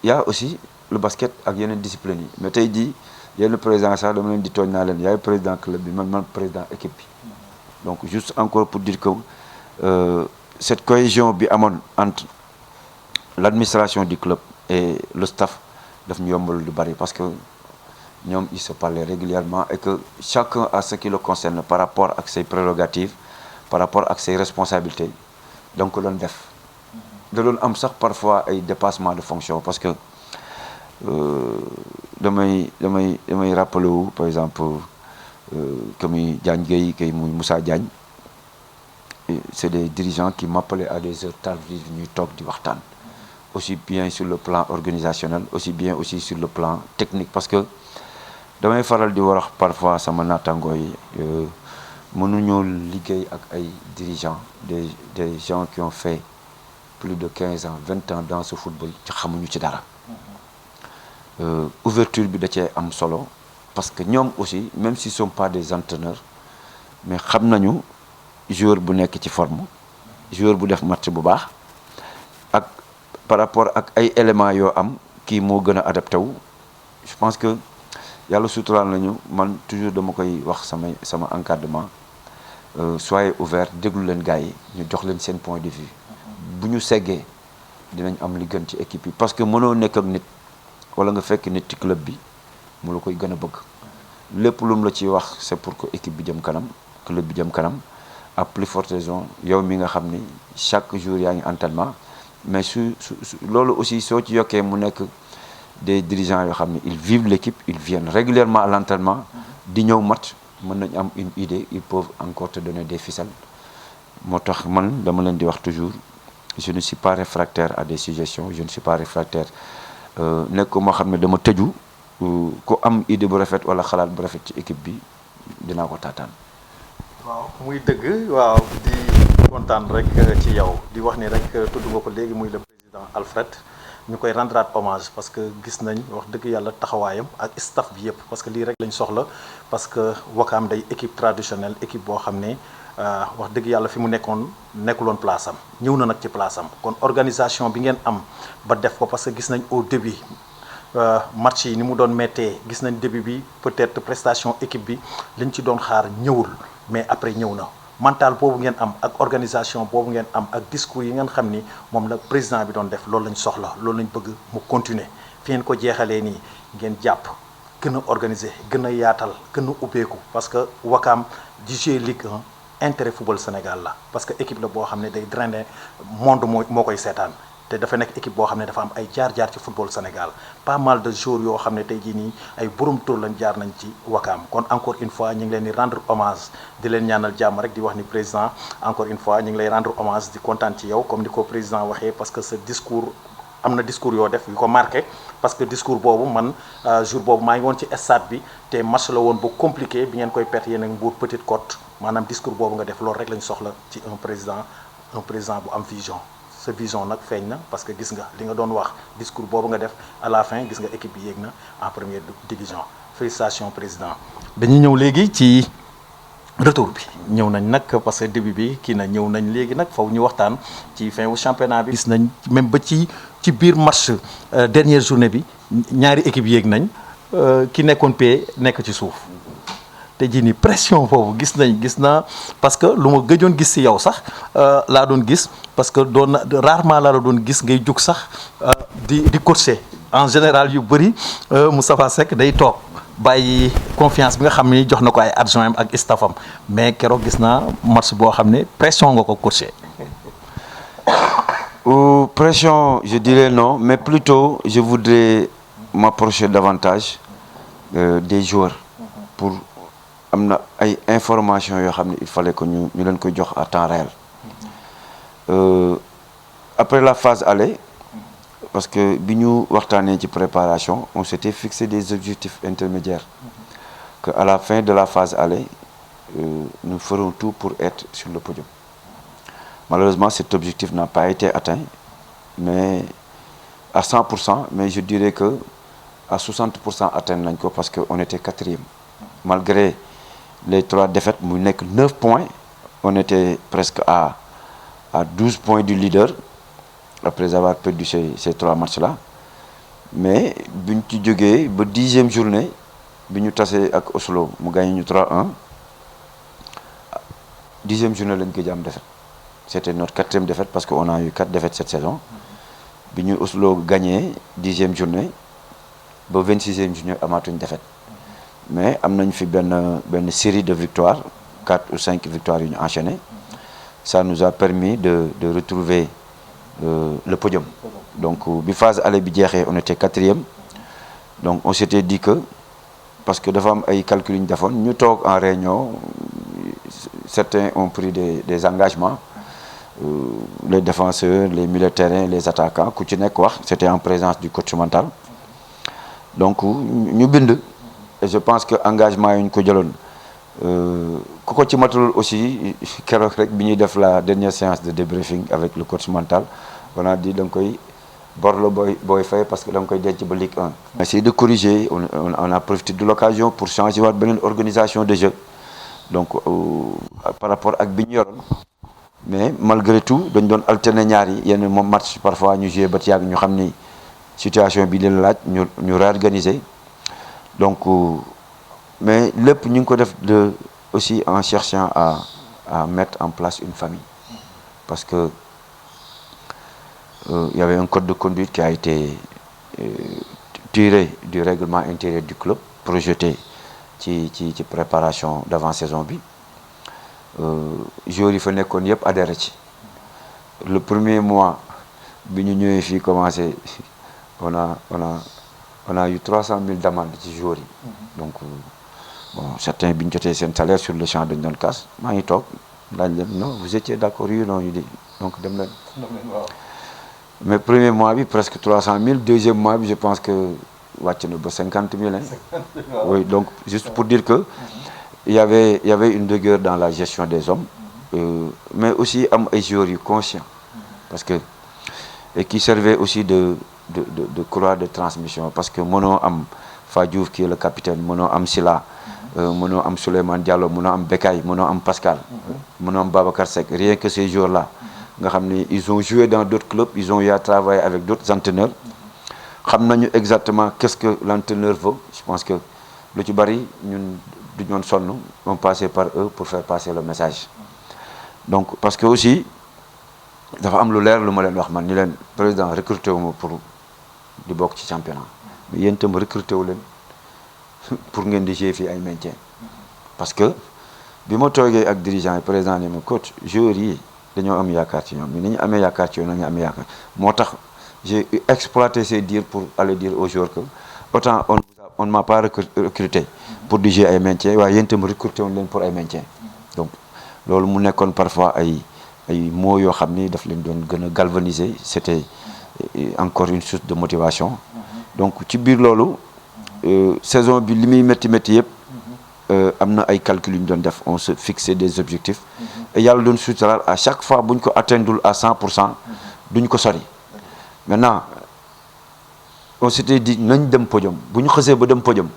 il y a aussi le basket ak yeneen discipline yi mais tey jii yenn président sax dama leen di tooñ naa leen yaay président club bi man président équipe bi. Donc juste encore pour dire que cette cohésion bi amoon entre l'administration du club et le staff daf ñu yombal lu bari parce que ñoom ils se parlaient régulièrement et que chacun a ce qui le concerne par rapport ak ses prérogatives par rapport ak ses responsabilités donc doon def da doon am sax parfois ay dépassement de fonction parce que damay rappeler wu par exemple que muy Diagne Gueye kay muy Moussa Diagne c'est des dirigeants qui m'appelaient à des heures tardives ñuy toog di waxtaan aussi bien sur le plan organisationnel aussi bien aussi sur le plan technique parce que damay faral di wax parfois sama naataangoo yi mënuñoo liggéey ak ay dirigeants des gens qui ont fait plus de 15 ans 20 ans dans ce football ci xamuñu ci dara ouverture bi da cee am solo parce que ñoom aussi même s'ils sont pas des entraîneurs mais xam nañu joueur bu nekk ci forme joueur bu def match bu baax ak par rapport ak ay éléments yoo am kii moo gën a adapté wu je pense que yàlla suturaal nañu man toujours dama koy wax sama encadrement soyez ouvert déglu leen gars yi ñu jox leen seen point de vue bu ñu seggee dinañ am li gën ci équipe yi parce que mënoo nekk ak nit wala nga fekk nit ci club bi mu la koy gën a bëgg lépp lu mu la ciy wax c'est pour que équipe bi jëm kanam club bi jëm kanam à plus forte raison yow mi nga xam ni chaque jour yaa ngi entraînement mais su loolu aussi soo ci yokkee mu nekk des dirigeants yoo xam ni ils vivent l'équipe ils viennent régulièrement à l'entraînement di ñëw match mën nañ am une idée ils peuvent encore te donner des ficelles moo tax man dama leen di wax toujours je ne suis pas réfractaire à des suggestions je ne suis pas réfractaire nekk moo xam ne dama tëju ku am idée bu rafet wala xalaat bu rafet ci équipe bi dinaa ko taataan. waaw muy dëgg waaw di kontaan rek ci yow di wax ni rek tudd nga ko léegi muy le président Alfred ñu koy rendre hommage parce que gis nañ wax dëgg yàlla taxawaayam ak staff bi yëpp parce que lii rek lañ soxla parce que Wakaam day équipe traditionnelle équipe boo xam ne wax dëgg yàlla fi mu nekkoon nekkuloon place am ñëw na nag ci place am kon organisation bi ngeen am ba def ko parce que gis nañ au début match yi ni mu doon méttee gis nañ début bi peut-être prestation équipe bi liñ ci doon xaar ñëwul mais après ñëw na mental boobu ngeen am ak organisation boobu ngeen am ak discours yi ngeen xam ni moom la président bi doon def loolu lañ soxla loolu lañ bëgg mu continuer fi ngeen ko jeexalee nii ngeen jàpp gën a organiser gën a yaatal gën a ubbeeku parce que Wakaam di jouer Ligue 1 intérêt football Sénégal la parce que équipe la boo xam ne day drainer monde moo koy seetaan te dafa nekk équipe boo xam ne dafa am ay jaar-jaar ci football Sénégal pas mal de joueurs yoo xam ne tey jii nii ay borom tour lañ jaar nañ ci Wakaam kon encore une fois ñu ngi leen di rendre hommage di leen ñaanal jàmm rek di wax ni président encore une fois ñu ngi lay rendre hommage di kontaan ci yow comme ni ko président waxee parce que ce discours am na discours yoo def yu ko marqué parce que discours boobu man jour boobu maa ngi woon ci stade bi te match la woon bu compliqué bi ngeen koy perte yéen ak Mbour Petite Côte maanaam discours boobu nga def loolu rek lañ soxla ci un président bu am vision sa vision nag feeñ na parce que gis nga li nga doon wax discours boobu nga def à la fin gis nga équipe bi yéeg na en première division félicitations président. dañuy ñëw léegi ci retour bi ñëw nañ nag parce que début bi kii na ñëw nañ léegi nag faw ñu waxtaan ci fin wu championnat bi. gis nañ même ba ci biir match dernière journée bi ñaari équipe yéeg nañ ki nekkoon P nekk ci suuf. te jii nii pression boobu gis naa parce que lu ma gëjoon gis ci yow sax laa doon gis parce que rarement laa la doon gis ngay jug sax di coacher en général yu bëri Moustapha Seck day toog bàyyi confiance bi nga xam ni jox na ko ay adjoint am ak staffam mais keroog gis naa match boo xam ne pression nga ko coacher. Pression je dirais non mais plutôt je voudrais m'approcher davantage des joueurs pour am na ay informations yoo xam ne il fallait que ñu leen koy jox à temps réel après la phase aller parce que bi ñu waxtaanee ci préparation on s'était fixé des objectifs intermédiaires que à la fin de la phase aller nous ferons tout pour être sur le podium malheureusement cet objectif n'a pas été atteint mais à 100% mais je dirais que à 60% atteint nañ ko parce que on était quatrième malgré les 3 défaites mu nekk 9 points on était presque à 12 points du leader après avoir perdu ces 3 matchs là mais bi ñu ci jógee ba 10e journée bi ñu tasee ak Oslo mu gagné ñu 3-1 10e journée lañ ko am défaite c'était notre 4e défaite parce que on a eu 4 défaites cette saison bi ñu Oslo gagné 10e journée ba 26e journée amaatuñ défaite mais am nañ fi benn série de victoires 4 ou 5 victoires yu ñu enchaîné ça nous a permis de retrouver le podium donc bi phase aller bi jeexee on était 4e donc on s'était dit que parce que dafa am ay calculs yu ñu defoon ñu toog en réunion certains ont pris des engagements les défenseurs les milieux de terrain les attaquants ku ci nekk wax c'était en présence du coach mental donc ñu bind et je pense que engagement yi ñu ko jëloon ku ko ci matul aussi keroog rek bi ñuy def la dernière séance de débriefing avec le coach mental on a dit da nga koy bor la booy fay parce que da nga koy denc ba Ligue 1. essayer de corriger on a profité de l'occasion pour changer waat beneen organisation de jeu donc par rapport ak bi ñu yoroon mais malgré tout dañ doon alterner ñaar yi yenn moom match parfois ñu jouer ba ci yàgg ñu xam ni situation bi leen laaj ñu réorganiser. Donc, mais lépp ñu ngi ko def aussi en cherchant à mettre en place une famille parce que il y avait un code de conduite qui a été tiré du règlement intérieur du club projeté ci préparation d'avant-saison bi joueurs yi fa nekkoon yëpp adhéré ci le premier mois bi ñu ñëwee fii commencé on a eu 300 000 d'amende ci joueurs yi donc bon certains bi ñu jotee seen salaire sur le champ dañ doon casse maa ngi toog laaj leen non vous étiez d'accord yu non ñu di donc dem leen mais premier mois bi presque 300 000 deuxième mois bi je pense que wàcc na ba 50 000 hein oui donc juste pour dire que il y avait une rigueur dans la gestion des hommes mais aussi am ay joueurs yu conscients parce que et qui servait aussi de couloir de transmission parce que mënoo am Fadiouf qui est le capitaine mënoo am Sila mënoo am Souleymane Diallo mënoo am Bekay mënoo am Pascal mënoo am Babacar Seck rien que ces joueurs là nga xam ni ils ont joué dans d'autres clubs ils ont eu à travailler avec d'autres entraîneurs xam nañu exactement qu'est-ce que l'entraîneur veut je pense que lu ci bari ñun du ñoon sonn on passait par eux pour faire passer le message donc parce que aussi dafa am lu leer lu ma leen wax man ni leen président recruté wu ma pour di bokk ci championnat mais yéen itam recruté wu leen pour ngeen di jouer fii ay maintien parce que bi ma toogee ak dirigeant yi président ne ma coach joueurs yi dañoo am yaakaar ci ñoom mais ni ñu amee yaakaar ci yow nañu amee yaakaar moo tax j'ai exploité ces dires pour aller dire aux joueurs que autant on ne m'a pas recruté pour di jouer ay maintien waaye yéen itam recruté wuñ leen pour ay maintien donc loolu mu nekkoon parfois ay mots yoo xam ni daf leen doon gën a galvaniser c'était encore une source de motivation donc ci biir loolu saison bi li muy métti yëpp am na ay calculs yu ñu doon def on se fixait des objectifs et yàlla doon suturaal à chaque fois bu ñu ko atteindre à 100% duñ ko sori maintenant on s'était dit nañ dem podium bu ñu xësee ba dem podium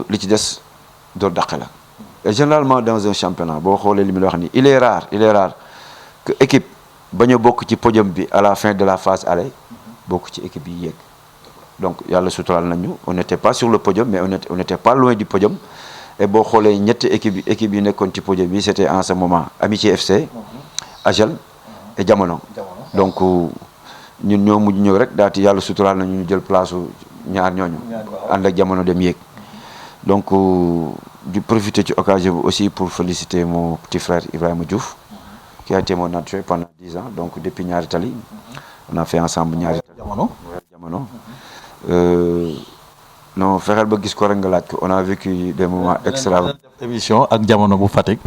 li ci des doo dàqe la et généralement dans un championnat boo xoolee li mu la wax ni il est rare que équipe bañ a bokk ci podium bi à la fin de la phase aller bokk ci équipe yi yéeg donc yàlla suturaal nañu on n'était pas sur le podium mais on n'était pas loin du podium et boo xoolee ñetti équipe yi nekkoon ci podium bi c'était en ce moment Amitié FC Agel et Jamono donc ñun ñoo mujj ñëw rek daati yàlla suturaal nañu ñu jël place ñaar ñooñu ànd ak Jamono dem yéeg donc di profiter ci occasion bi aussi pour féliciter mon petit frère Ibrahima Diouf qui a été mon adjoint pendant 10 ans donc depuis Ñaari Tali on a fait ensemble Ñaari Tali Jamono non fexeel ba gis ko rek nga laaj ko on a vécu des moments extra émission ak Jamono bu Fatick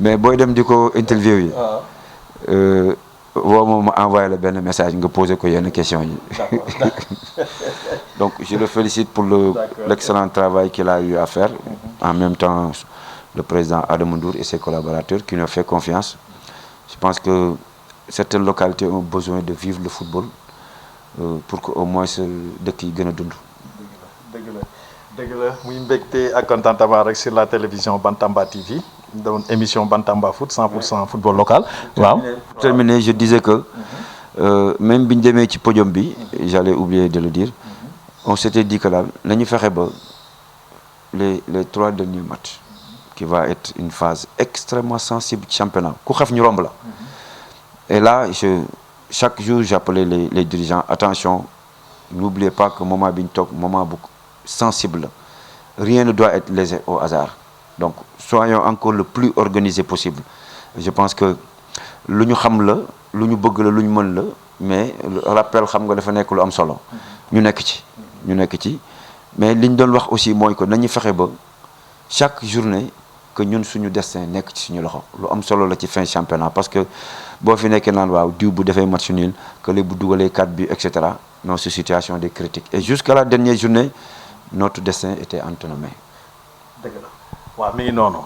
mais booy dem di ko interview yi woo moom ma envoyé la benn message nga posé ko yenn question yi donc je le félicite pour l'excellent travail qu'il a eu à faire en même temps le président Adama Ndour et ses collaborateurs qui nous ont fait confiance je pense que certaines localités ont besoin de vivre le football pour que au moins dëkk yi gën a dund dëgg la muy mbégte ak contentement rek sur la télévision Bantamba TV doon émission Bantamba Foot 100% football local waaw pour terminer je disais que même bi ñu demee ci podium bi j'allais oublier de le dire on s'était dit que daal nañu fexe ba les 3 derniers matchs qui va être une phase extrêmement sensible ci championnat ku xaf ñu romb la et là chaque jour j'appelais les dirigeants attention n'oubliez pas que moment bi ñu toog moment bu sensible la rien ne doit être laissé au hasard donc soyons encore le plus organisé possible je pense que lu ñu xam la lu ñu bëgg la lu ñu mën la mais rappel xam nga dafa nekk lu am solo ñu nekk ci mais li ñu doon wax aussi mooy que nañu fexe ba chaque journée que ñun suñu destin nekk ci suñu loxo lu am solo la ci fin championnat parce que boo fi nekkee naan waaw diw bu defee match nul que li bu dugalee 4 buts et cetera non c'est situation des critiques et jusqu'à la dernière journée notre destin était entre nos mains. dëgg la waaw mi ngi noonu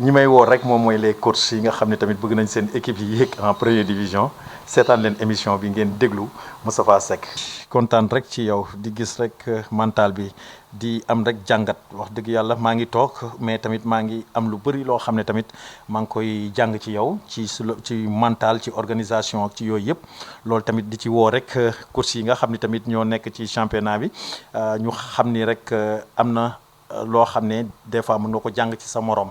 ñi may woo rek moom mooy les coachs yi nga xam ne tamit bëgg nañ seen équipe yi yéeg en première division seetaan leen émission bi ngeen déglu Moustapha Seck. kontaan rek ci yow di gis rek mental bi di am rek jàngat wax dëgg yàlla maa ngi toog mais tamit maa ngi am lu bëri loo xam ne tamit maa ngi koy jàng ci yow ci mental ci organisation ak ci yooyu yëpp loolu tamit di ci woo rek coach yi nga xam ne tamit ñoo nekk ci championnat bi ñu xam ni rek am na loo xam ne des fois mën nga ko jàng ci sa morom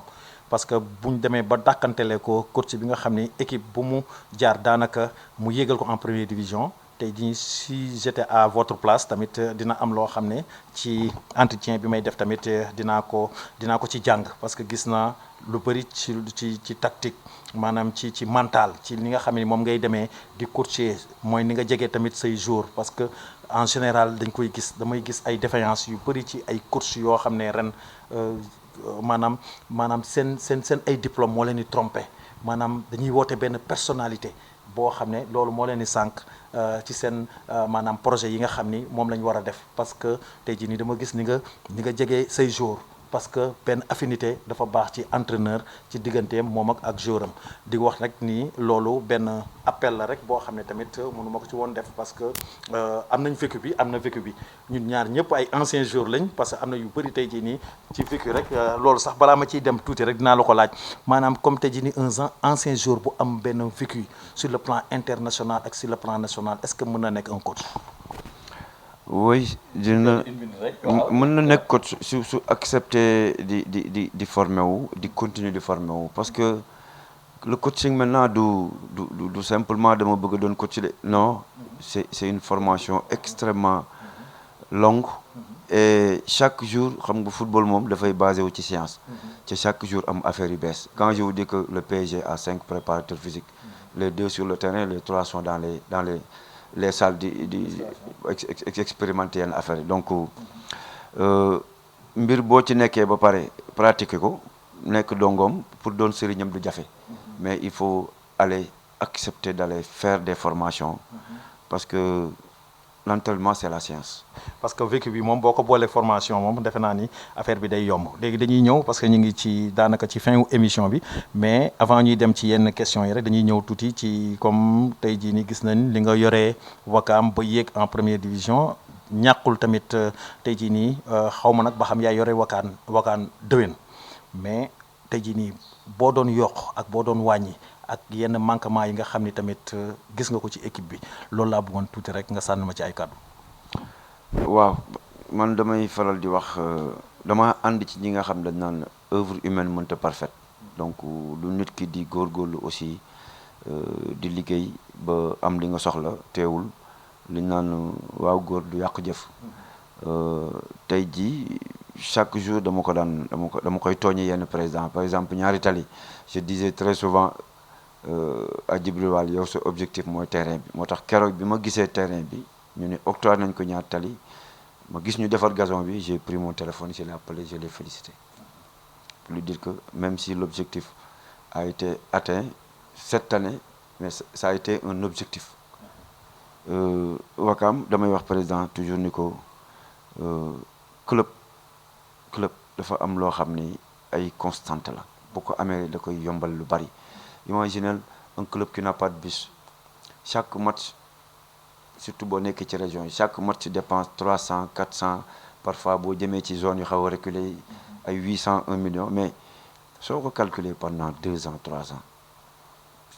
parce que buñ demee ba dàkkantele ko coach bi nga xam ne équipe bu mu jaar daanaka mu yéegal ko en première division tey jii si j'étais à votre place tamit dina am loo xam ne ci entretien bi may def tamit dinaa ko ci jàng parce que gis naa lu bëri ci tactique maanaam ci mental ci li nga xam ne moom ngay demee di coacher mooy ni nga jegee tamit say jour parce que en général damay gis ay défaillances yu bëri ci ay coach yoo xam ne ren maanaam seen ay diplôme moo leen di trompé maanaam dañuy woote benn personnalité boo xam ne loolu moo leen di sànq ci seen maanaam projet yi nga xam ni moom la ñu war a def parce que tey jii nii dama gis ni nga jegee say jour parce que benn affinité dafa baax ci entraîneur ci digganteem moom ak joueuram di wax rek ni loolu benn appel la rek boo xam ne tamit mënu ma ko ci woon def parce que am nañ vécu bi am na vécu bi ñun ñaar ñëpp ay anciens joueurs lañ parce que am na yu bëri tey jii nii ci vécu rek loolu sax balaa ma ciy dem tuuti rek dinaa la ko laaj maanaam comme tey jii nii un ancien joueur bu am benn vécu sur le plan international ak sur le plan national est-ce que mën na nekk un coach. oui mën na nekk coach su accepter di former wu di continuer di former wu parce que le coaching maintenant du simplement dama bëgg doon coach de non c'est une formation extrêmement longue et chaque jour xam nga football moom dafay basé wu ci science ci chaque jour am affaire yu bees quand je vous dis que le PSG a 5 préparateurs physiques les 2 sur le terrain les 3 sont dans les salles di expérimenter yenn affaire yi donc mbir boo ci nekkee ba pare pratiquer ko nekk dongoom pour doon sëriñam du jafe mais il faut aller accepter d'aller faire des formations parce que l'entraînement c'est la science. parce que vécu bi moom boo ko boolee formation moom defe naa ni affaire bi day yomb léegi dañuy ñëw parce que ñu ngi ci daanaka ci fin wu émission bi mais avant ñuy dem ci yenn questions yi rek dañuy ñëw tuuti ci comme tey jii ni gis nañ li nga yoree Wakaam ba yéeg en première division ñàkkul tamit tey jii nii xaw ma nag ba xam yaa yore Wakaan déwén mais tey jii nii boo doon yokk ak boo doon wàññi ak yenn manquement yi nga xam ni tamit gis nga ko ci équipe bi loolu laa bëggoon tuuti rek nga sànni ma ci ay kàddu. waaw man damay faral di wax dama ànd ci ñi nga xam dañ naan œuvre humaine mënta parfaite donc lu nit ki di góorgóorlu aussi di liggéey ba am li nga soxla teewul li naan waaw góor du yàq jëf tey jii chaque jour dama koy tooñe yenn président par exemple ñaari tali je disais très souvent à Djibril Wal yow sa objectif mooy terrain bi moo tax keroog bi ma gisee terrain bi ñu ne octroyé nañ ko ñaari tali ma gis ñu defar gazon bi j'ai pris mon téléphone je l'ai appelé je l'ai félicité pour lui dire que même si l'objectif a été atteint cette année mais ça a été un objectif Wakam damay wax président toujours ni ko club dafa am loo xam ni ay constante la bu ko amee da koy yombal lu bari imaginez un club qui n'a pas de bus chaque match surtout boo nekkee ci région yi chaque match dépense 300 400 parfois boo jëmee ci zone yu xaw a reculé ay 800 1 million mais soo ko calculer pendant 2 ans 3 ans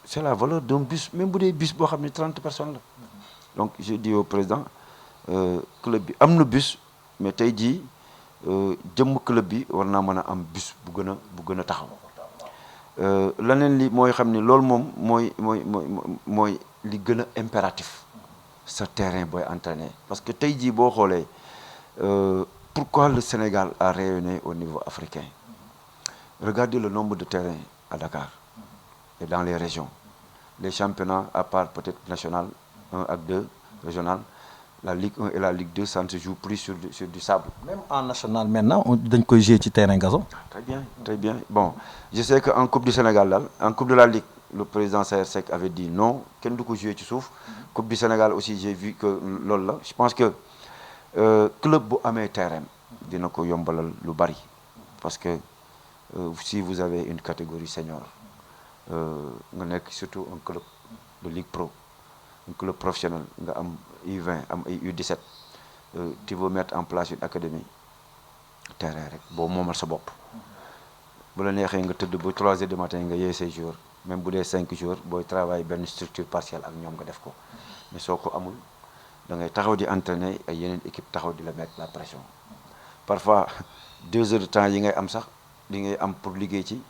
c'est la valeur d'un bus même bu dee bus boo xam ne 30 personnes la donc je dis au président club bi am na bus mais tey jii jëmm club bi war naa mën a am bus bu gën a taxaw leneen li mooy xam ni loolu moom mooy li gën a impératif sa terrain booy entraîner parce que tey jii boo xoolee pourquoi le Sénégal a rayonné au niveau africain regardez le nombre de terrains à Dakar et dans les régions les championnats à part peut-être national 1 ak 2 régional la Ligue 1 et la Ligue 2 ça ne se joue plus sur du sable. Même en national maintenant dañ koy jouer ci terrain gazon. Très bien bon je sais que en Coupe du Sénégal daal en Coupe de la Ligue le président Saër Seck avait dit non kenn du ko jouer ci suuf. Coupe du Sénégal aussi j'ai vu que loolu la je pense que club bu amee terrain dina ko yombalal lu bari parce que si vous avez une catégorie senior nga nekk surtout un club de Ligue Pro un club professionnel nga am U20 am ay U17 tu veux mettre en place une académie terrain rek boo moomal sa bopp bu la neexee nga tëdd ba 3 heures du matin nga yee say jours même bu dee 5 jours booy travail benn structure partielle ak ñoom nga def ko mais soo ko amul da ngay taxaw di entraîner ay yeneen équipe taxaw di la mettre la pression parfois 2 heures de temps yi ngay am sax li ngay am pour liggéey ci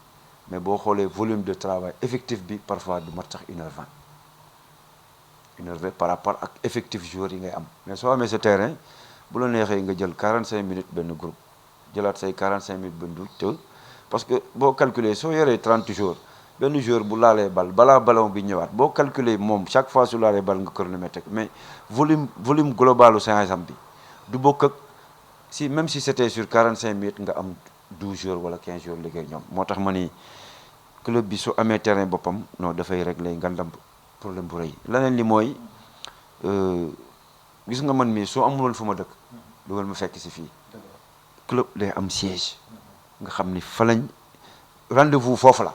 mais boo xoolee volume de travail effectif bi parfois du mat sax 1h20 1h20 par rapport ak effectif joueurs yi ngay am mais soo amee sa terrain bu la neexee nga jël 45 minutes benn groupe jëlaat say 45 minutes benn groupe te parce que boo calculer soo yoree 30 jours benn joueur bu laalee bal balaa ballon bi ñëwaat boo calculer moom chaque fois su laalee bal nga chronomètre mais volume globalu séance am bi du bokk ak si même si c'était sur 45 minutes nga am 12 jours wala 15 jours liggéey ñoom moo tax ma ni club bi su amee terrain boppam non dafay régler ngandam problème bu rëy leneen li mooy gis nga man mii soo amuloon fu ma dëkk dugal ma fekk si fii club day am siège nga xam ni fa lañ rendez-vous foofu la.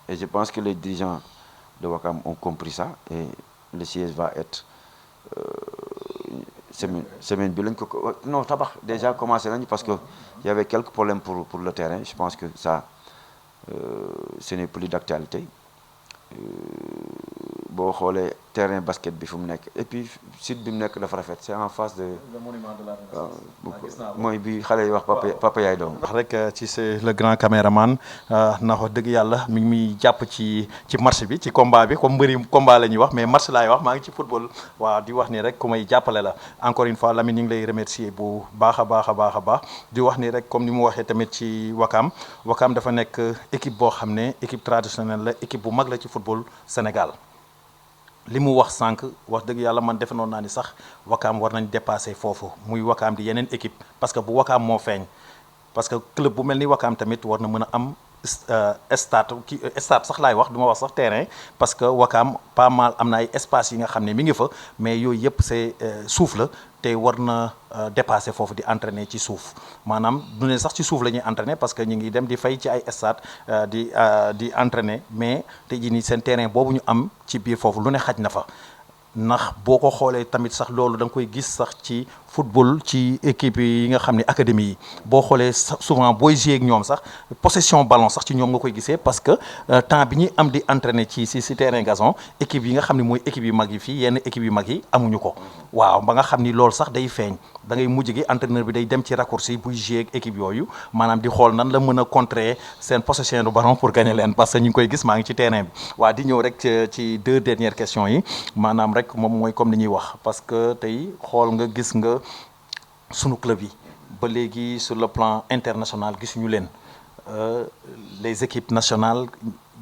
Et je pense que les dirigeants de Ouakam ont compris ça et le siège va être semaine bi lañ ko non tabax déjà commencé nañ parce que il y avait quelques problèmes pour le terrain. Je pense que ça ce n'est plus d'actualité. Boo xoolee terrain basket bi fu mu nekk et puis site bi mu nekk dafa rafet c'est en face de. le monument de la Renaissance. mooy bi xale yi wax papa yaay doom. wax rek ci c'est le grand caméraman ndax wax dëgg yàlla mi ngi muy jàpp ci match bi ci combat bi comme mbëri combat la ñuy wax mais match laay wax maa ngi ci football waaw di wax ni rek ku may jàppale la encore une fois Lamine ñu ngi lay remercier bu baax a baax di wax ni rek comme ni mu waxee tamit ci Ouakam dafa nekk équipe boo xam ne équipe traditionnelle la équipe bu mag la ci football Sénégal. li mu wax sànq wax dëgg yàlla man defe noon naa ni sax Ouakam war nañ dépasser foofu muy Ouakam di yeneen équipe parce que bu Ouakam moo feeñ parce que club bu mel ni Ouakam tamit war na mën a am stade sax laay wax du ma wax sax terrain parce que Ouakam pas mal am na ay espace yi nga xam ne mi ngi fa mais yooyu yëpp c'est suuf la te war na dépasser foofu di entraîner ci suuf maanaam du ne sax ci suuf la ñuy entraîner parce que ñu ngi dem di fay ci ay stade di entraîner mais tey jii nii seen terrain boobu ñu am ci biir foofu lu ne xaj na fa ndax boo ko xoolee tamit sax loolu da nga koy gis sax ci football ci équipe yi nga xam ne académie yi boo xoolee souvent booy jouer ak ñoom sax possession ballon sax ci ñoom nga koy gisee parce que temps bi ñuy am di entraîner ci terrain gazon équipe yi nga xam ne mooy équipe yu mag yi fii yenn équipe yu mag yi amuñu ko waaw ba nga xam ni loolu sax day feeñ da ngay mujj gi entraîneur bi day dem ci raccourci buy jouer ak équipe yooyu maanaam di xool nan la mën a contrer seen possession du ballon pour gagner leen parce que ñu ngi koy gis maa ngi ci terrain bi waa di ñëw rek ci 2 dernières questions yi maanaam rek moom mooy comme ni ñuy wax parce que tey xool nga gis nga sunu club yi ba léegi sur le plan international gisuñu leen les équipes nationales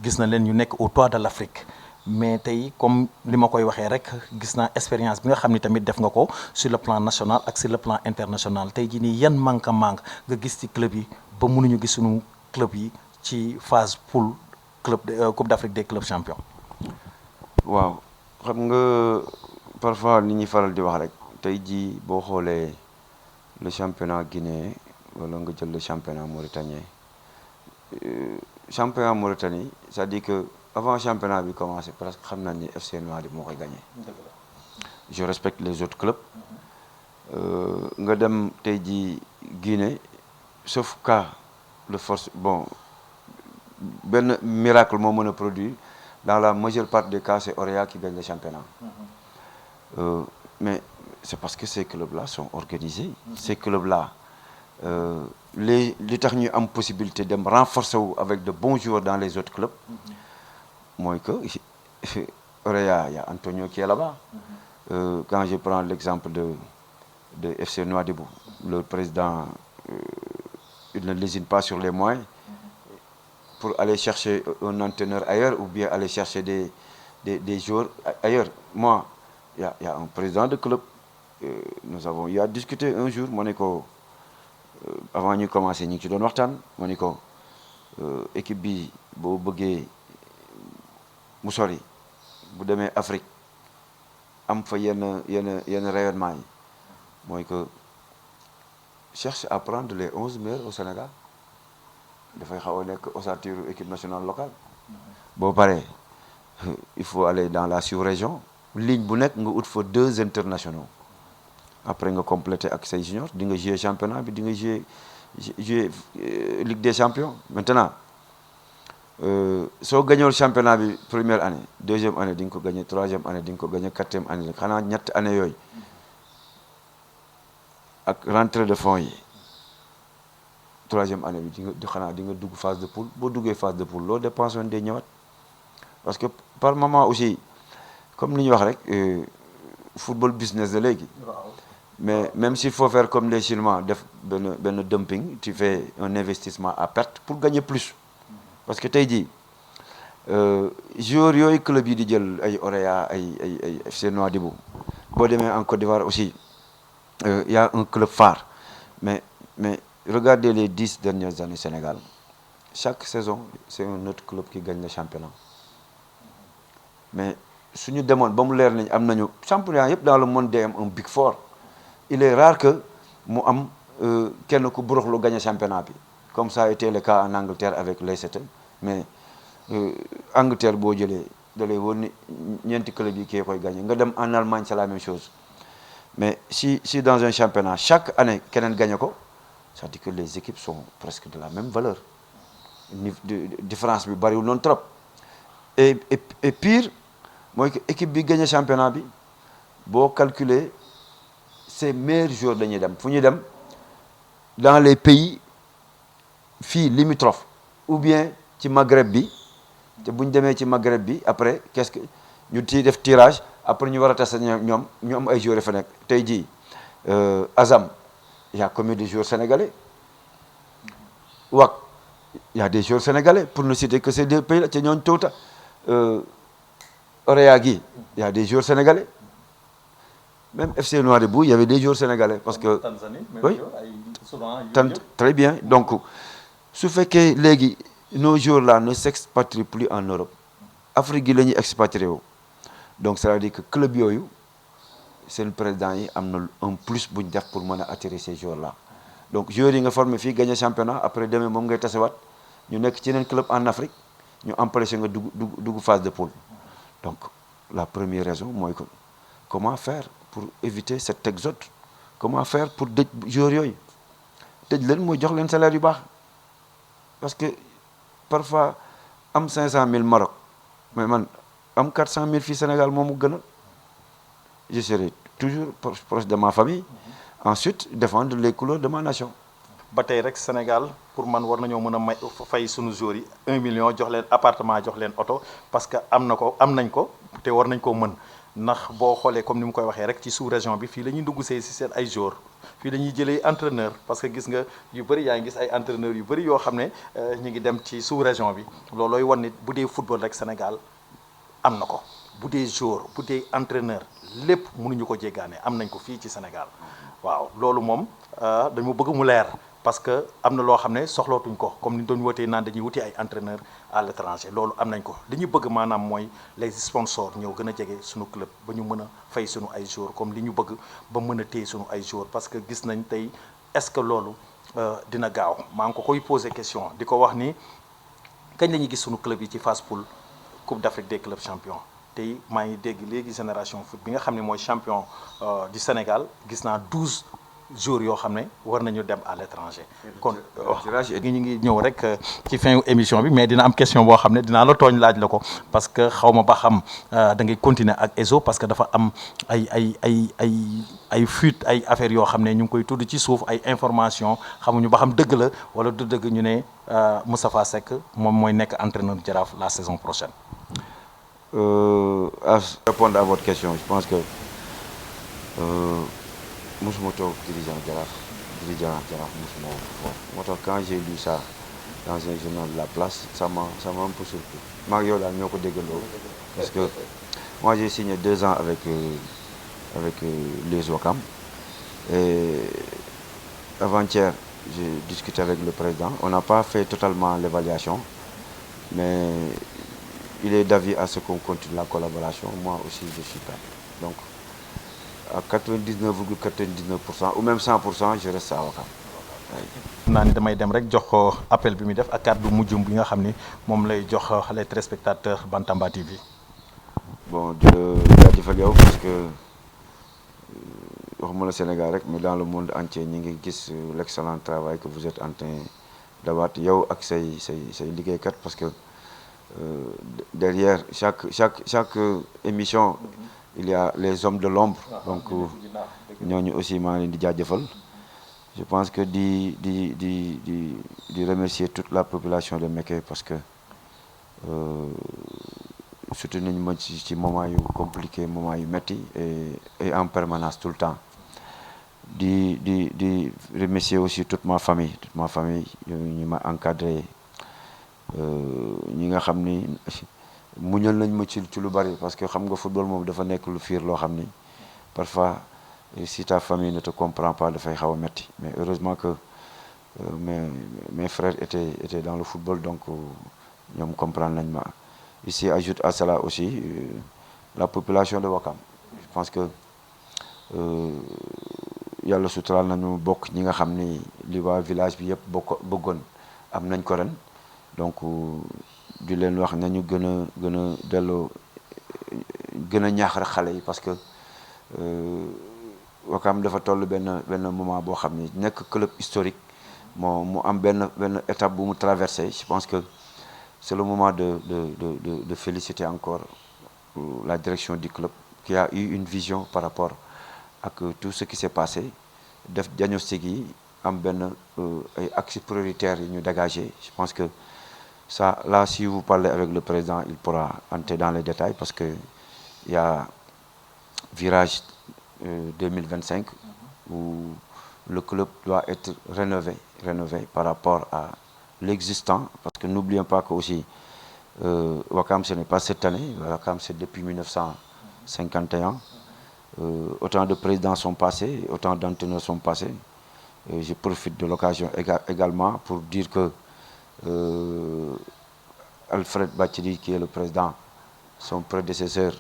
gis na leen ñu nekk au toit de l'Afrique mais tey comme li ma koy waxee rek gis naa expérience bi nga xam ni tamit def nga ko sur le plan national ak sur le plan international tey jii nii yan manque nga gis ci club yi ba mënuñu gis sunu club yi ci phase poule club Coupe d'Afrique des clubs champions. waaw xam nga parfois ni ñuy faral di wax rek tey jii boo xoolee le championnat guinéen wala nga jël le championnat mauritanien championnat Mauritanie c'est-à-dire que avant championnat bi commencé presque xam naa ni FC Nouadhibou moo koy gagné. Je respecte les autres clubs nga dem tey jii Guinée sauf cas de force bon benn miracle moo mën a produire dans la majeure partie des cas c'est Orea qui gagne le championnat. Mais c'est parce que ces clubs-là sont organisés. Ces clubs-là li tax ñu am possibilité de renforcer wu avec de bons joueurs dans les autres clubs mooy que Orea il y a Antonio qui est là-bas. Quand je prends l'exemple de FC Nouadhibou, le président il ne lésine pas sur les moyens pour aller chercher un entraîneur ailleurs ou bien aller chercher des joueurs ailleurs. Moi, il y a un président de club, nous avons eu à discuter un jour, ma ne ko avant ñu commencer ñu ngi ci doon waxtaan ma ne ko équipe bi boo bëggee mu sori bu demee Afrique am fa yenn rayonnement yi mooy que cherche à prendre les 11 meilleurs au Sénégal dafay xaw a nekk ossature équipe nationale locale. boo paree il faut aller dans la sous-région ligne bu nekk nga ut fa 2 internationaux après nga compléter ak say juniors di nga jouer championnat bi di nga jouer Ligue des champions. Maintenant soo gañewul championnat bi première année deuxième année di nga ko gagné troisième année di nga ko gagné quatrième année xanaa ñetti année yooyu ak rentrée de fonds yi troisième année bi di nga dugg phase de poule boo duggee phase de poule loo dépense woon day ñëwaat parce que par moment aussi comme ni ñu wax rek football business la léegi. Mais même s'il faut faire comme les Chinois def benn dumping tu fais un investissement à perte pour gagner plus. Parce que tey jii joueurs yooyu club yi di jël ay Orea ay FC Nouadhibou boo demee en Côte d'Ivoire aussi y a un club phare mais regardez les 10 dernières années Sénégal chaque saison c'est un autre club qui gagne le championnat mais suñu demoon ba mu leer nañ am nañu championnat yëpp dans le monde day am un big four il est rare que mu am kenn ku buruxlu gagné championnat bi comme ça a été le cas en Angleterre avec Leicester. Mais Angleterre boo jëlee da lay wóor ni ñeenti club yi kii koy gagné nga dem en Allemagne c'est la même chose mais si dans un championnat chaque année keneen gagné ko ça dit que les équipes sont presque de la même valeur différence bi bariwul noonu trop et pire mooy que équipe bi gagné championnat bi boo calculer ces meilleurs joueurs dañuy dem fu ñuy dem dans les pays fii limitrophes ou bien ci Maghreb bi te bu ñu demee ci Maghreb bi après qu'est-ce que ñu def tirage après ñu war a tester ñoom ñu am ay joueurs fa nekk tey jii Azam y a combien de joueurs sénégalais WAC y a des joueurs sénégalais pour ne citer que ces deux pays là te ñooñu tuuta Orea gi y a des joueurs sénégalais même FC Nouadhibou il y avait des joueurs sénégalais parce que Tanzanie même oui souvent très bien donc su fekkee léegi nos joueurs là ne s'expatrient plus en Europe Afrique gi la ñuy expatrié wu donc c'est-à-dire que club yooyu seen président yi am na un plus bu ñu def pour mën a attirer ces joueurs là donc joueurs yi nga formé fii gagné championnat après demain moom ngay tasewaat ñu nekk ci yeneen club en Afrique ñu empêché nga dugg phase de poule donc la première raison mooy que comment faire pour éviter cet exode comment faire pour dëj joueurs yooyu tëj leen mooy jox leen salaire yu baax parce que parfois am 500 000 Maroc mais man am 400 000 fii Sénégal moomu gën a je serai toujours proche de ma famille ensuite défendre les couleurs de ma nation. ba tey rek Sénégal pour man war nañoo mën a may fay sunu joueurs yi 1 million jox leen appartement jox leen oto parce que am nañ ko te war nañ koo mën ndax boo xoolee comme ni mu koy waxee rek ci sous région bi fii la ñuy dugg see si seen ay joueurs fii dañuy jëlee entraîneur parce que gis nga yu bëri yaa ngi gis ay entraîneurs yu bëri yoo xam ne ñu ngi dem ci sous région bi loolooy wan nit bu dee football rek Sénégal am na ko bu dee joueur bu dee entraîneur lépp mënuñu ko jéggaane am nañ ko fii ci Sénégal waaw loolu moom dañu bëgg mu leer parce que am na loo xam ne soxlootuñ ko comme ni doon wootee naan dañuy wuti ay entraîneur à l'étranger loolu am nañ ko li ñu bëgg maanaam mooy les sponsors ñëw gën a jege suñu club ba ñu mën a fay suñu ay joueurs comme li ñu bëgg ba mën a téye suñu ay joueurs parce que gis nañ tey est-ce que loolu dina gaaw maa ngi ko koy poser question di ko wax ni kañ la ñuy gis suñu club yi ci phase poule Coupe d'Afrique des clubs champions tey maa ngi dégg léegi génération foot bi nga xam ne mooy champion du Sénégal gis naa 12 jours yoo xam ne war nañu dem à l'étranger kon ñu ngi ñëw rek ci fin émission bi mais dina am question boo xam ne dinaa la tooñ laaj la ko parce que xaw ma ba xam da ngay continuer ak EZO parce que dafa am ay fuite ay affaires yoo xam ne ñu ngi koy tudd ci suuf ay information xamuñu ba xam dëgg la wala du dëgg ñu ne Moustapha Seck moom mooy nekk entraîneur Jaraaf la saison prochaine. À répondre à votre question je pense que musuma toog dirigeant Jaraaf musuma foofu moo tax quand j'ai lu ça dans un journal de la place ça m'a un peu surpris maa ngi yow daal ñoo ko déggandoo parce que moi j'ai signé 2 ans avec les Ouakam et avant-hier j'ai discuté avec le président on n'a pas fait totalement l'évaluation mais il est d'avis à ce qu'on continue la collaboration moi aussi je suis prêt donc à 99,99% ou même 100% je reste à Ouakam. naa ni damay dem rek jox ko appel bi muy def ak kàddu mujjum bi nga xam ni moom lay jox les téléspectateurs Bantamba TV. bon di la jaajëfal yow parce que waxuma la Sénégal rek mais dans le monde entier ñi ngi gis l'excellent travail que vous êtes en train d'abattre yow ak say liggéeykat parce que derrière chaque émission. Il y a les hommes de l'ombre donc ñooñu aussi maa ngi leen di jaajëfal je pense que di remercier toute la population de Mékhé parce que surtout nañu ma ci moment yu compliqué moment yu metti et en permanence tout le temps di remercier aussi toute ma famille ñu ma encadré ñi nga xam ni muñal nañ ma ci lu bari parce que xam nga football moom dafa nekk lu fiir loo xam ni parfois si ta famille ne te comprend pas dafay xaw a metti mais heureusement que mes frères étaient dans le football donc ñoom comprendre nañ ma ici ajoute à cela aussi la population de Ouakam je pense que yàlla suturaal nañu bokk ñi nga xam ni li waa village bi yëpp bëggoon am nañ ko ren donc di leen wax nañu gën a delloo gën a ñaax rek xale yi parce que Ouakam dafa toll benn moment boo xam ni nekk club historique mu am benn étape bu mu traversé. Je pense que c'est le moment de féliciter encore la direction du club qui a eu une vision par rapport à tout ce qui s'est passé, def diagnostic yi am benn ay axes prioritaires yi ñu dégagé. Je pense que ça, là, si vous parlez avec le président, il pourra entrer dans les détails parce que il y a virage 2025 où le club doit être rénové par rapport à l'existant, parce que n'oublions pas que aussi Ouakam, ce n'est pas cette année, Ouakam c'est depuis 1951. Autant de présidents sont passés, autant d'entraîneurs sont passés. Je profite de l'occasion également pour dire que Alfred Bathily, qui est le président, son prédécesseur,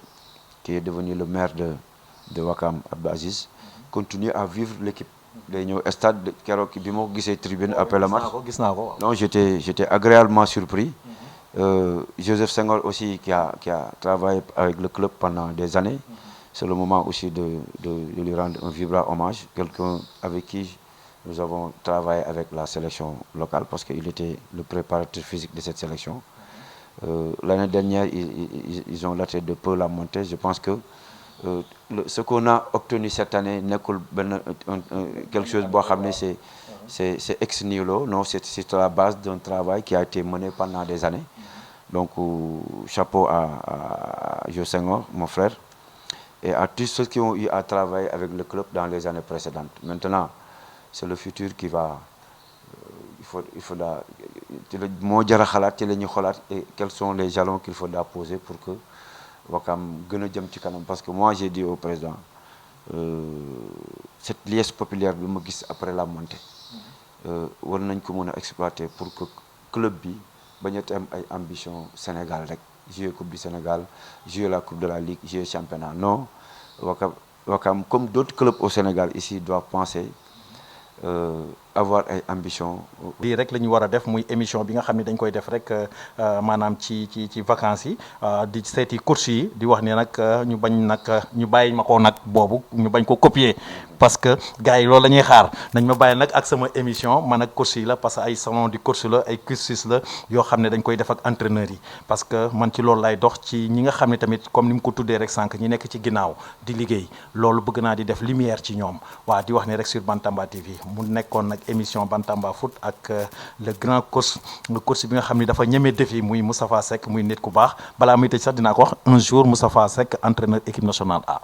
qui est devenu le maire de Ouakam, Abdou Aziz, continue à vivre l'équipe. day ñëw stade keroog bi ma ko gisee tribune après le match. gis naa ko. Non, j'étais agréablement surpris. Joseph Senghor aussi qui a travaillé avec le club pendant des années. C'est le moment aussi de lui rendre un vibrant hommage. Quelqu'un avec qui nous avons travaillé avec la sélection locale parce qu'il était le préparateur physique de cette sélection. L'année dernière, ils ont raté de peu la montée. Je pense que ce qu'on a obtenu cette année n'est que quelque chose boo xam ne c'est ex nihilo. Non, c'est à la base d'un travail qui a été mené pendant des années. Donc chapeau à Joseph Senghor, mon frère, et à tous ceux qui ont eu à travailler avec le club dans les années précédentes. Maintenant, c'est le futur qui va il faudra moo jar a xalaat ci la ñuy xalaat et quels sont les jalons qu'il faudra poser pour que Ouakam gën a jëm ci kanam. Parce que moi j'ai dit au président cette liesse populaire bi ma gis après la montée war nañ ko mën a exploiter pour que club bi bañ a am ay ambition Sénégal rek jouer coupe du Sénégal, jouer la coupe de la Ligue, jouer championnat. Non, Ouakam comme d'autres clubs au Sénégal ici doivent penser avoir ay ambition. lii rek la ñu war a def muy émission bi nga xam ne dañ koy def rek maanaam ci vacances yi di seeti course yi di wax ne nag ñu bañ nag ñu bàyyi ma ko nag boobu ñu bañ ko copier parce que gars yi loolu la ñuy xaar nañ ma bàyyi nag ak sama émission man ak course yi la parce que ay salon du course la ay cursus la yoo xam ne dañ koy def ak entraîneurs yi parce que man ci loolu lay dox ci ñi nga xam ne tamit comme ni mu ko tuddee rek sànq ñi nekk ci ginnaaw di liggéey loolu bëgg naa di def lumière ci ñoom waa di wax ne rek sur Bantamba TV mu nekkoon nag émission Bantamba Foot ak le grand coach bi nga xam ne dafa ñeme défi muy Moustapha Seck muy nit ku baax balaa muy tëj sax dinaa ko wax un jour Moustapha Seck entraîneur équipe nationale A.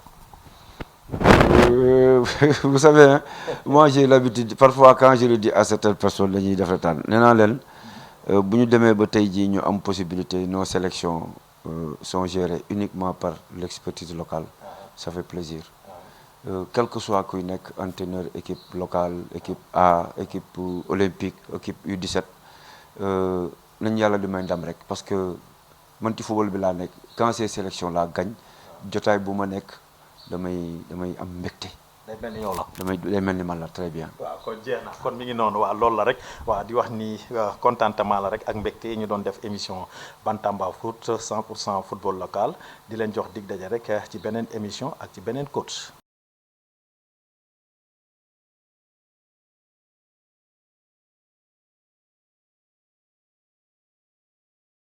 Vous savez, hein, moi j'ai l'habitude, parfois quand je le dis à certaines personnes, dañuy def retaan nee naa leen bu ñu demee ba tey jii ñu am possibilité nos sélections sont gérées uniquement par l'expertise locale, ça fait plaisir. Quel que soit kuy nekk entraîneur équipe locale, équipe A, équipe olympique, équipe U17 nañu yàlla di may ndam rek parce que man ci football bi laa nekk quand ces sélections là gagne jotaay bu ma nekk damay am mbégte. day mel ni yow la. day mel ni man la très bien. waaw kon jeex na kon mi ngi noonu waaw loolu la rek waaw di wax ni contentement la rek ak mbégte ñu doon def émission Bantamba Foot 100% football local di leen jox dig daje rek ci beneen émission ak ci beneen coach.